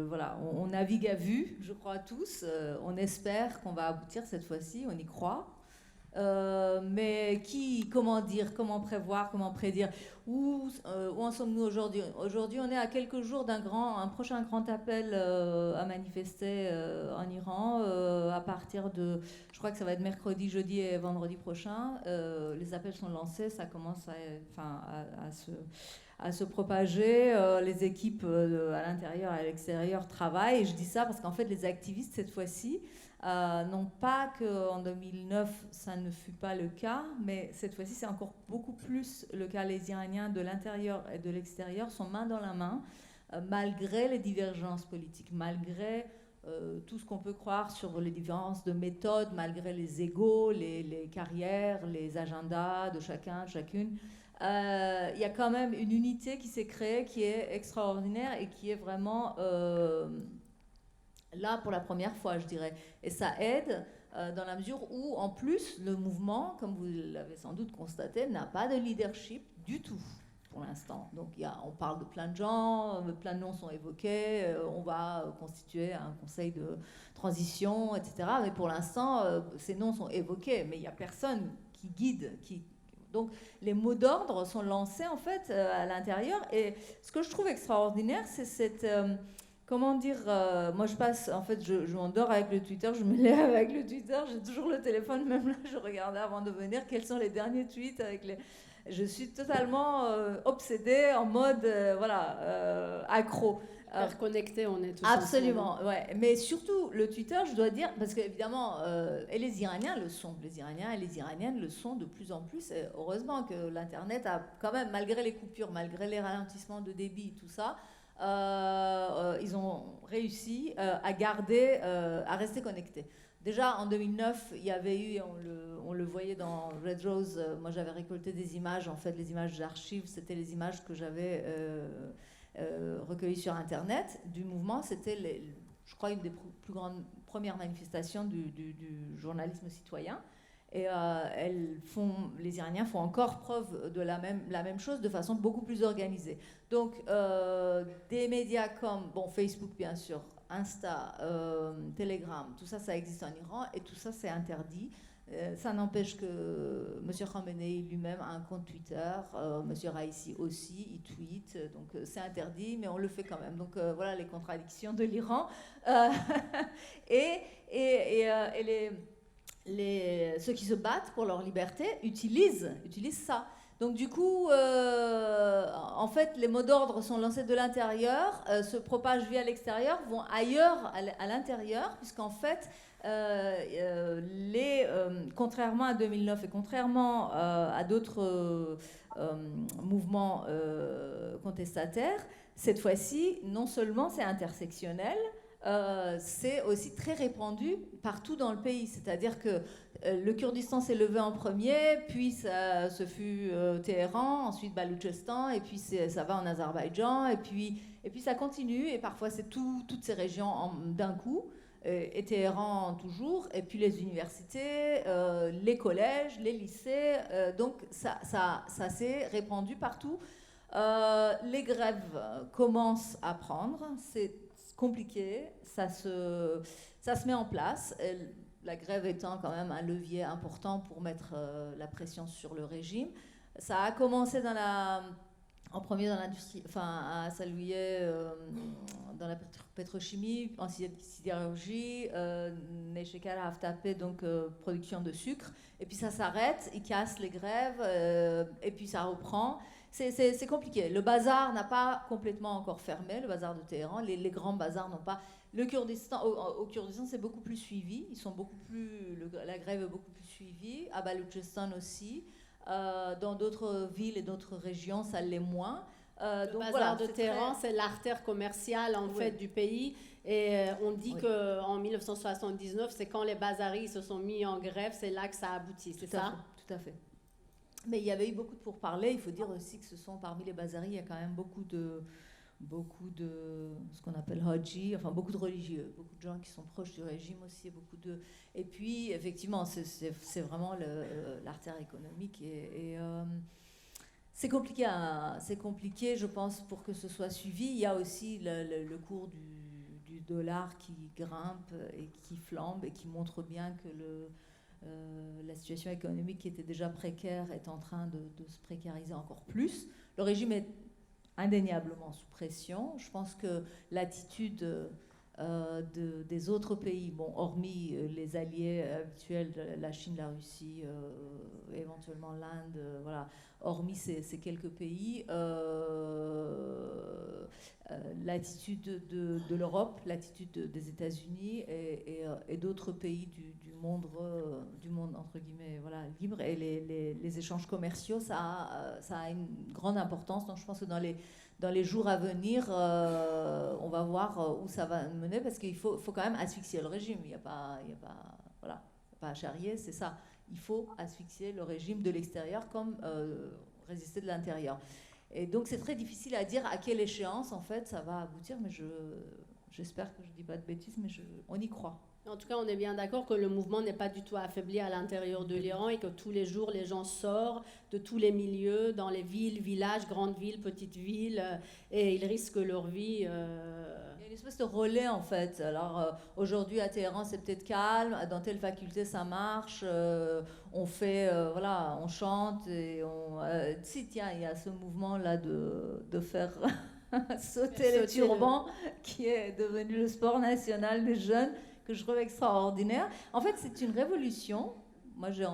Voilà, on navigue à vue, je crois tous. On espère qu'on va aboutir cette fois-ci, on y croit. Mais comment dire, comment prévoir, comment prédire, où en sommes-nous aujourd'hui? Aujourd'hui, on est à quelques jours un prochain grand appel à manifester en Iran à partir de, je crois que ça va être mercredi, jeudi et vendredi prochain. Les appels sont lancés, ça commence à se propager. Les équipes à l'intérieur et à l'extérieur travaillent. Et je dis ça parce qu'en fait, les activistes, cette fois-ci, non pas qu'en 2009, ça ne fut pas le cas, mais cette fois-ci, c'est encore beaucoup plus le cas. Les Iraniens de l'intérieur et de l'extérieur sont main dans la main, malgré les divergences politiques, malgré tout ce qu'on peut croire sur les différences de méthode, malgré les égos, les carrières, les agendas de chacun, de chacune. Il y a quand même une unité qui s'est créée, qui est extraordinaire et qui est vraiment... là pour la première fois, je dirais. Et ça aide dans la mesure où, en plus, le mouvement, comme vous l'avez sans doute constaté, n'a pas de leadership du tout pour l'instant. Donc on parle de plein de gens, plein de noms sont évoqués, on va constituer un conseil de transition, etc. Mais pour l'instant, ces noms sont évoqués, mais il n'y a personne qui guide, Donc, les mots d'ordre sont lancés, en fait, à l'intérieur. Et ce que je trouve extraordinaire, c'est cette... comment dire, moi je passe, en fait, je m'endors avec le Twitter, je me lève avec le Twitter, j'ai toujours le téléphone, même là, je regardais avant de venir quels sont les derniers tweets avec les... Je suis totalement obsédée, en mode, accro. Connectés, on est tous absolument, ensemble. Ouais. Mais surtout, le Twitter, je dois dire, parce qu'évidemment, et les Iraniens le sont, les Iraniens et les Iraniennes le sont de plus en plus, et heureusement que l'Internet a quand même, malgré les coupures, malgré les ralentissements de débit, tout ça, ils ont réussi à garder, à rester connectés. Déjà en 2009, il y avait eu, on le voyait dans Red Rose, moi j'avais récolté des images, en fait les images d'archives, c'était les images que j'avais recueillies sur Internet du mouvement. C'était, je crois, une des plus grandes premières manifestations du journalisme citoyen. Et les Iraniens font encore preuve de la même chose de façon beaucoup plus organisée. Donc, des médias comme Facebook, bien sûr, Insta, Telegram, tout ça, ça existe en Iran et tout ça, c'est interdit. Ça n'empêche que M. Khamenei lui-même a un compte Twitter, M. Raisi aussi, il tweet, donc c'est interdit, mais on le fait quand même. Donc voilà les contradictions de l'Iran. Ceux qui se battent pour leur liberté utilisent ça. Donc du coup, en fait, les mots d'ordre sont lancés de l'intérieur, se propagent via l'extérieur, vont ailleurs à l'intérieur, puisqu'en fait, contrairement à 2009 et contrairement à d'autres mouvements contestataires, cette fois-ci, non seulement c'est intersectionnel, c'est aussi très répandu partout dans le pays. C'est-à-dire que le Kurdistan s'est levé en premier, puis ce fut Téhéran, ensuite Baloutchistan, et puis ça va en Azerbaïdjan, et puis ça continue, et parfois c'est toutes ces régions d'un coup, et Téhéran toujours, et puis les universités, les collèges, les lycées, donc ça s'est répandu partout. Les grèves commencent à prendre, c'est compliqué, ça se met en place, la grève étant quand même un levier important pour mettre la pression sur le régime. Ça a commencé en premier dans l'industrie, à Salouillet, dans la pétrochimie, en sidérurgie, Nechekal à Haftapé, donc production de sucre, et puis ça s'arrête, ils cassent les grèves, et puis ça reprend. C'est compliqué. Le bazar n'a pas complètement encore fermé, le bazar de Téhéran. Les grands bazars n'ont pas. Le Kurdistan, au Kurdistan, c'est beaucoup plus suivi. La grève est beaucoup plus suivie. À Baloutchistan aussi. Dans d'autres villes et d'autres régions, ça l'est moins. Le bazar de Téhéran, c'est l'artère commerciale en fait du pays. Et on dit qu'en 1979, c'est quand les bazaris se sont mis en grève, c'est là que ça aboutit. C'est ça ? Tout à fait. Mais il y avait eu beaucoup de pourparlers. Il faut dire aussi que ce sont parmi les Bazaris, il y a quand même beaucoup de ce qu'on appelle Haji, enfin beaucoup de religieux, beaucoup de gens qui sont proches du régime aussi, et puis effectivement c'est vraiment l'artère économique et c'est compliqué je pense pour que ce soit suivi. Il y a aussi le cours du dollar qui grimpe et qui flambe et qui montre bien que la situation économique qui était déjà précaire est en train de se précariser encore plus. Le régime est indéniablement sous pression. Je pense que l'attitude des autres pays, bon, hormis les alliés habituels, la Chine, la Russie, éventuellement l'Inde, voilà, hormis ces quelques pays, l'attitude de l'Europe, l'attitude des États-Unis et d'autres pays du monde entre guillemets, voilà, libre, et les échanges commerciaux, ça a une grande importance. Donc je pense que dans les jours à venir, on va voir où ça va mener, parce qu'il faut quand même asphyxier le régime. Il n'y a pas voilà, pas à charrier, c'est ça. Il faut asphyxier le régime de l'extérieur comme résister de l'intérieur. Et donc c'est très difficile à dire à quelle échéance en fait ça va aboutir, mais j'espère que je ne dis pas de bêtises, mais on y croit. En tout cas, on est bien d'accord que le mouvement n'est pas du tout affaibli à l'intérieur de l'Iran et que tous les jours, les gens sortent de tous les milieux, dans les villes, villages, grandes villes, petites villes, et ils risquent leur vie. Il y a une espèce de relais, en fait. Alors, aujourd'hui, à Téhéran, c'est peut-être calme. Dans telle faculté, ça marche. On fait, voilà, on chante. Et si, tiens, il y a ce mouvement-là de faire sauter les turbans, qui est devenu le sport national des jeunes, que je trouve extraordinaire. En fait, c'est une révolution. Moi, j'ai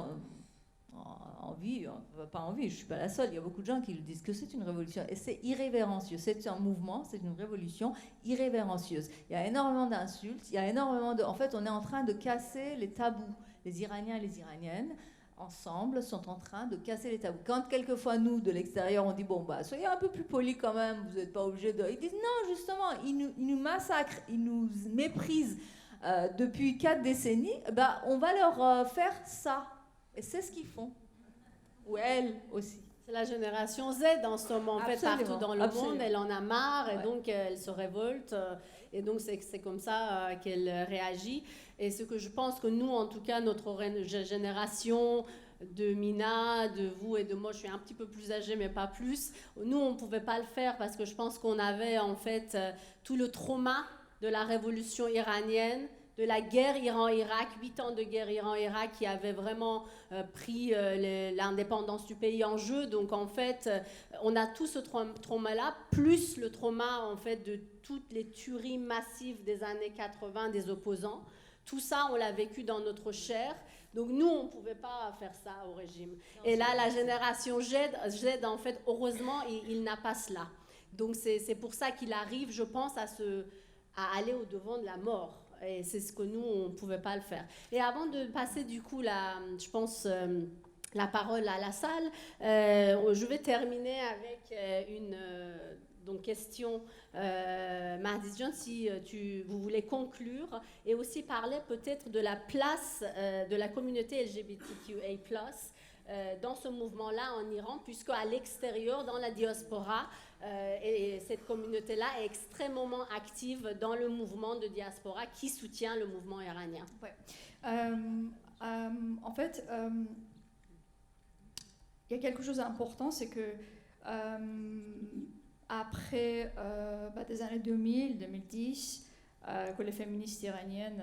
envie, pas envie, je ne suis pas la seule, il y a beaucoup de gens qui le disent que c'est une révolution, et c'est irrévérencieux. C'est un mouvement, c'est une révolution irrévérencieuse. Il y a énormément d'insultes, il y a énormément de... En fait, on est en train de casser les tabous. Les Iraniens et les Iraniennes, ensemble, sont en train de casser les tabous. Quand quelquefois, nous, de l'extérieur, on dit, bon, bah, soyez un peu plus polis quand même, vous n'êtes pas obligés de... Ils disent, non, justement, ils nous massacrent, ils nous méprisent. Depuis 4 décennies, bah, on va leur faire ça. Et c'est ce qu'ils font. Ou elles aussi. C'est la génération Z en ce moment. En fait, partout dans le monde, elle en a marre et donc elle se révolte. Et donc c'est comme ça qu'elle réagit. Et ce que je pense que nous, en tout cas, notre génération de Mina, de vous et de moi, je suis un petit peu plus âgée, mais pas plus. Nous, on ne pouvait pas le faire parce que je pense qu'on avait en fait tout le trauma de la révolution iranienne, de la guerre Iran-Irak, 8 ans de guerre Iran-Irak qui avait vraiment pris l'indépendance du pays en jeu. Donc en fait, on a tout ce trauma-là, plus le trauma en fait de toutes les tueries massives des années 80 des opposants. Tout ça, on l'a vécu dans notre chair. Donc nous, on ne pouvait pas faire ça au régime. Non, et là, la génération Z, en fait, heureusement, il n'a pas cela. Donc c'est pour ça qu'il arrive, je pense, à aller au-devant de la mort. Et c'est ce que nous, on ne pouvait pas le faire. Et avant de passer, du coup, je pense, la parole à la salle, je vais terminer avec une donc question, Mahdis John, si vous voulez conclure, et aussi parler peut-être de la place de la communauté LGBTQA+, dans ce mouvement-là en Iran, puisque à l'extérieur, dans la diaspora, et cette communauté-là est extrêmement active dans le mouvement de diaspora qui soutient le mouvement iranien. Ouais. En fait, il y a quelque chose d'important, c'est que après des années 2000, 2010, que les féministes iraniennes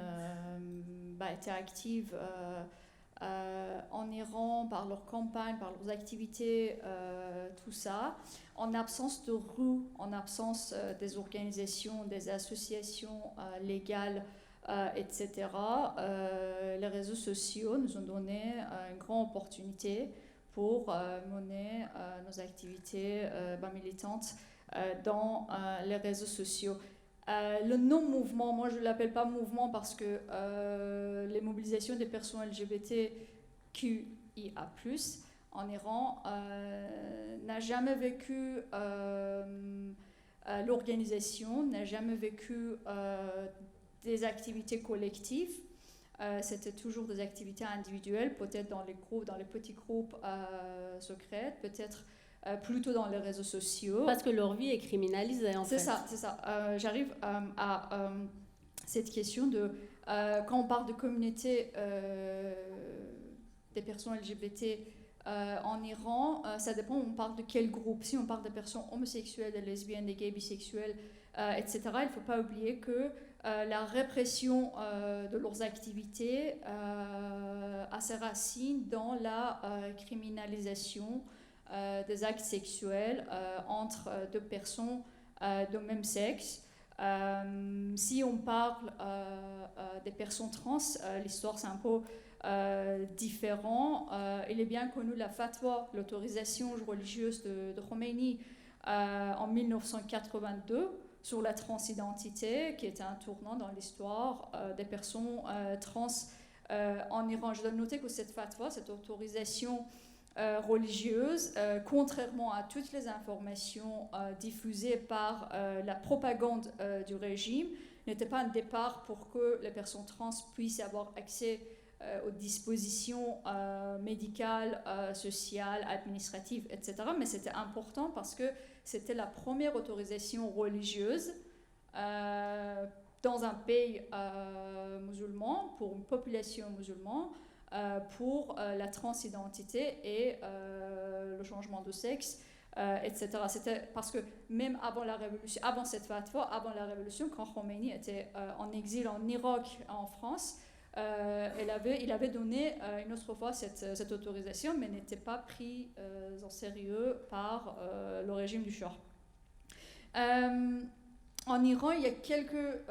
étaient actives en Iran, par leurs campagnes, par leurs activités, tout ça, en absence de rue, en absence des organisations, des associations légales, etc., les réseaux sociaux nous ont donné une grande opportunité pour mener nos activités militantes dans les réseaux sociaux. Le non-mouvement, moi je ne l'appelle pas mouvement parce que les mobilisations des personnes LGBTQIA+, en Iran, n'a jamais vécu l'organisation, n'a jamais vécu des activités collectives. c'était toujours des activités individuelles, peut-être dans les groupes, dans les petits groupes secrets, peut-être plutôt dans les réseaux sociaux. Parce que leur vie est criminalisée, en fait. C'est ça. J'arrive à cette question de... quand on parle de communauté des personnes LGBT en Iran, ça dépend, on parle de quel groupe. Si on parle des personnes homosexuelles, des lesbiennes, des gays, bisexuels, etc., il ne faut pas oublier que la répression de leurs activités a ses racines dans la criminalisation des actes sexuels entre deux personnes de même sexe. Si on parle des personnes trans, l'histoire c'est un peu différent. Il est bien connu la fatwa, l'autorisation religieuse de Khomeini en 1982 sur la transidentité, qui était un tournant dans l'histoire des personnes trans en Iran. Je dois noter que cette fatwa, cette autorisation religieuse, contrairement à toutes les informations diffusées par la propagande du régime, n'était pas un départ pour que les personnes trans puissent avoir accès aux dispositions médicales, sociales, administratives, etc. Mais c'était important parce que c'était la première autorisation religieuse dans un pays musulman, pour une population musulmane, pour la transidentité et le changement de sexe, etc. C'était parce que même avant la révolution, avant cette fatwa, avant la révolution, quand Khomeini était en exil en Irak, en France, il avait donné une autre fois cette autorisation, mais n'était pas pris en sérieux par le régime du Shah. En Iran, il y a quelques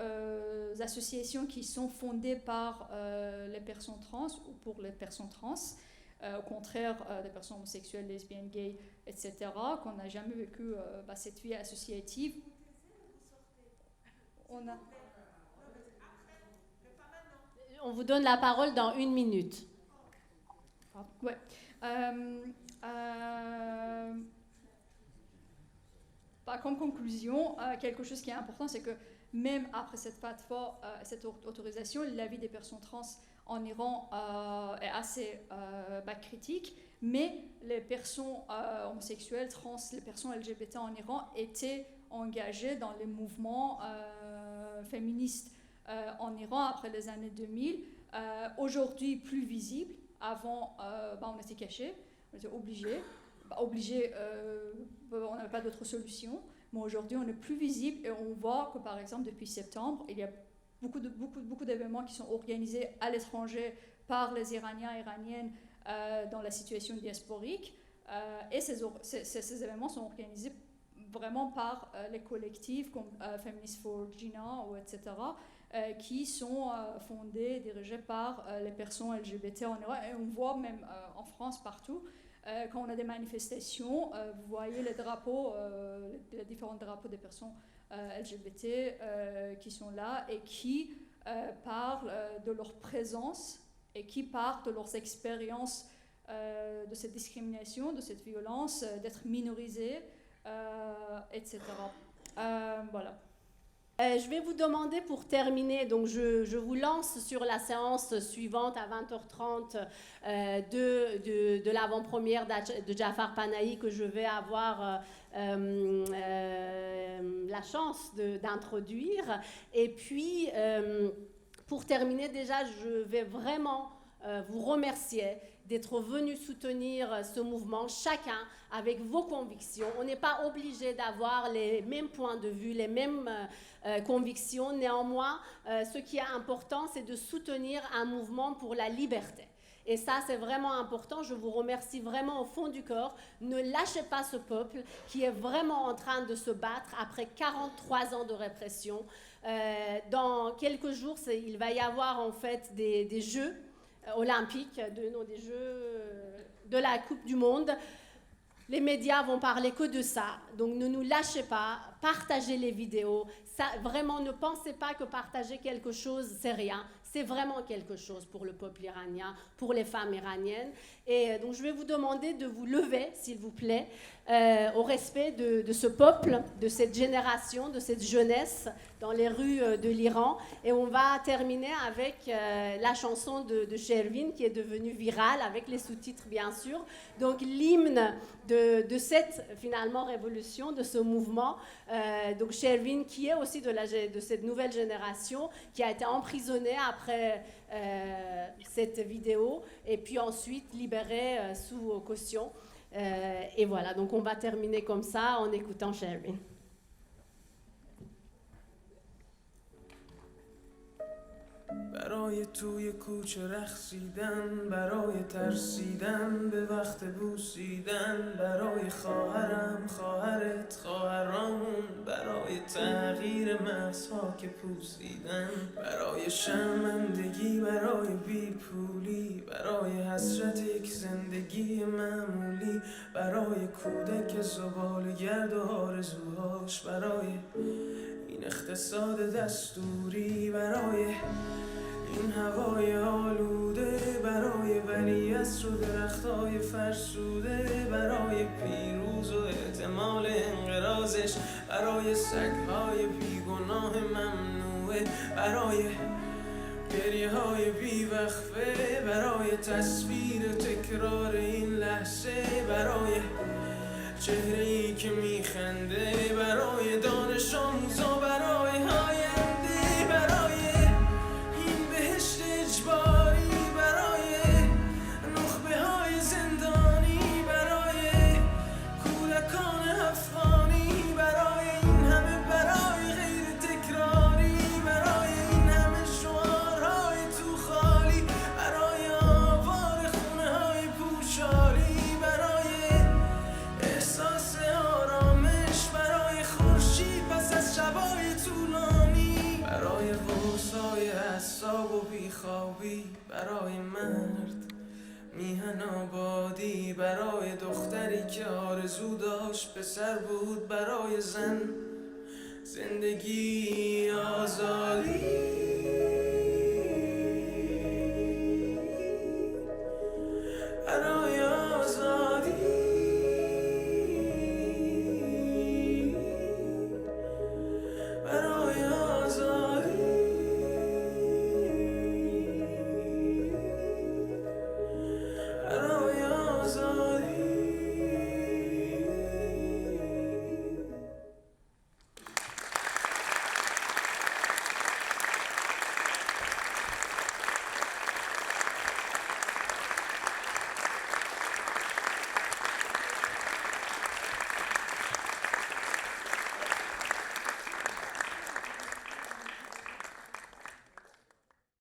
associations qui sont fondées par les personnes trans ou pour les personnes trans, au contraire des personnes homosexuelles, lesbiennes, gays, etc., qu'on n'a jamais vécu cette vie associative. On vous donne la parole dans 1 minute. Ouais. Comme conclusion, quelque chose qui est important, c'est que même après cette fatwa, cette autorisation, la vie des personnes trans en Iran est assez critique, mais les personnes homosexuelles, trans, les personnes LGBT en Iran étaient engagées dans les mouvements féministes en Iran après les années 2000. Aujourd'hui, plus visible. Avant, on était cachés, on était obligés. On n'avait pas d'autre solution, mais aujourd'hui on est plus visible et on voit que par exemple depuis septembre il y a beaucoup d'événements qui sont organisés à l'étranger par les Iraniens et Iraniennes dans la situation diasporique et ces événements sont organisés vraiment par les collectifs comme Feminists for Jinnah ou etc. Qui sont fondés, dirigés par les personnes LGBT en Iran et on voit même en France partout. Quand on a des manifestations, vous voyez les drapeaux, les différents drapeaux des personnes LGBT qui sont là et qui parlent de leur présence et qui parlent de leurs expériences de cette discrimination, de cette violence, d'être minorisés, etc. Voilà. Je vais vous demander pour terminer, donc je vous lance sur la séance suivante à 20h30 de l'avant-première de Jafar Panahi que je vais avoir la chance d'introduire. Et puis, pour terminer déjà, je vais vraiment vous remercier d'être venus soutenir ce mouvement, chacun avec vos convictions. On n'est pas obligé d'avoir les mêmes points de vue, les mêmes convictions. Néanmoins, ce qui est important, c'est de soutenir un mouvement pour la liberté. Et ça, c'est vraiment important. Je vous remercie vraiment au fond du corps. Ne lâchez pas ce peuple qui est vraiment en train de se battre après 43 ans de répression. Dans quelques jours, il va y avoir en fait des Jeux olympiques, des Jeux de la Coupe du Monde. Les médias vont parler que de ça, donc ne nous lâchez pas, partagez les vidéos. Ça, vraiment, ne pensez pas que partager quelque chose, c'est rien. c'est vraiment quelque chose pour le peuple iranien, pour les femmes iraniennes. Et donc je vais vous demander de vous lever, s'il vous plaît, au respect de ce peuple, de cette génération, de cette jeunesse dans les rues de l'Iran. Et on va terminer avec la chanson de Shervin qui est devenue virale, avec les sous-titres bien sûr. Donc l'hymne de cette finalement révolution, de ce mouvement. Donc Shervin qui est aussi de cette nouvelle génération, qui a été emprisonnée après cette vidéo et puis ensuite libérée sous caution. Et voilà, donc on va terminer comme ça en écoutant Shervin. برای توی کوچه رقصیدن، برای ترسیدن به وقت بوسیدن، برای خواهرم، خواهرت، خواهرامون، برای تغییر مغزها که پوسیدن، برای شرمندگی، برای بیپولی، برای حسرت یک زندگی معمولی، برای کودک زباله‌گرد و آرزوهاش، برای این اقتصاد دستوری، برای این هوای آلوده، برای ولیعصر و درختای فرسوده، برای پیروز و احتمال انقراضش، برای سگهای بیگناه ممنوعه، برای گریه های بیوقفه، برای تصویر تکرار این لحظه، برای چهره‌ای که میخنده، برای دانش آموزا، برای آینده، برای این بهشت اجباری، برای نخبه های زندانی، برای کودکان افغانی، برای این همه برای غیر تکراری، برای این همه شعارهای تو خالی، برای آوار خونه های پوشالی، برای احساس آرامش، برای خورشید پس از شبای طولانی، برای قرصای اعصاب و بیخوابی، برای مرد میهن آبادی، برای دختری که آرزو داشت پسر بود، برای زن زندگی آزادی.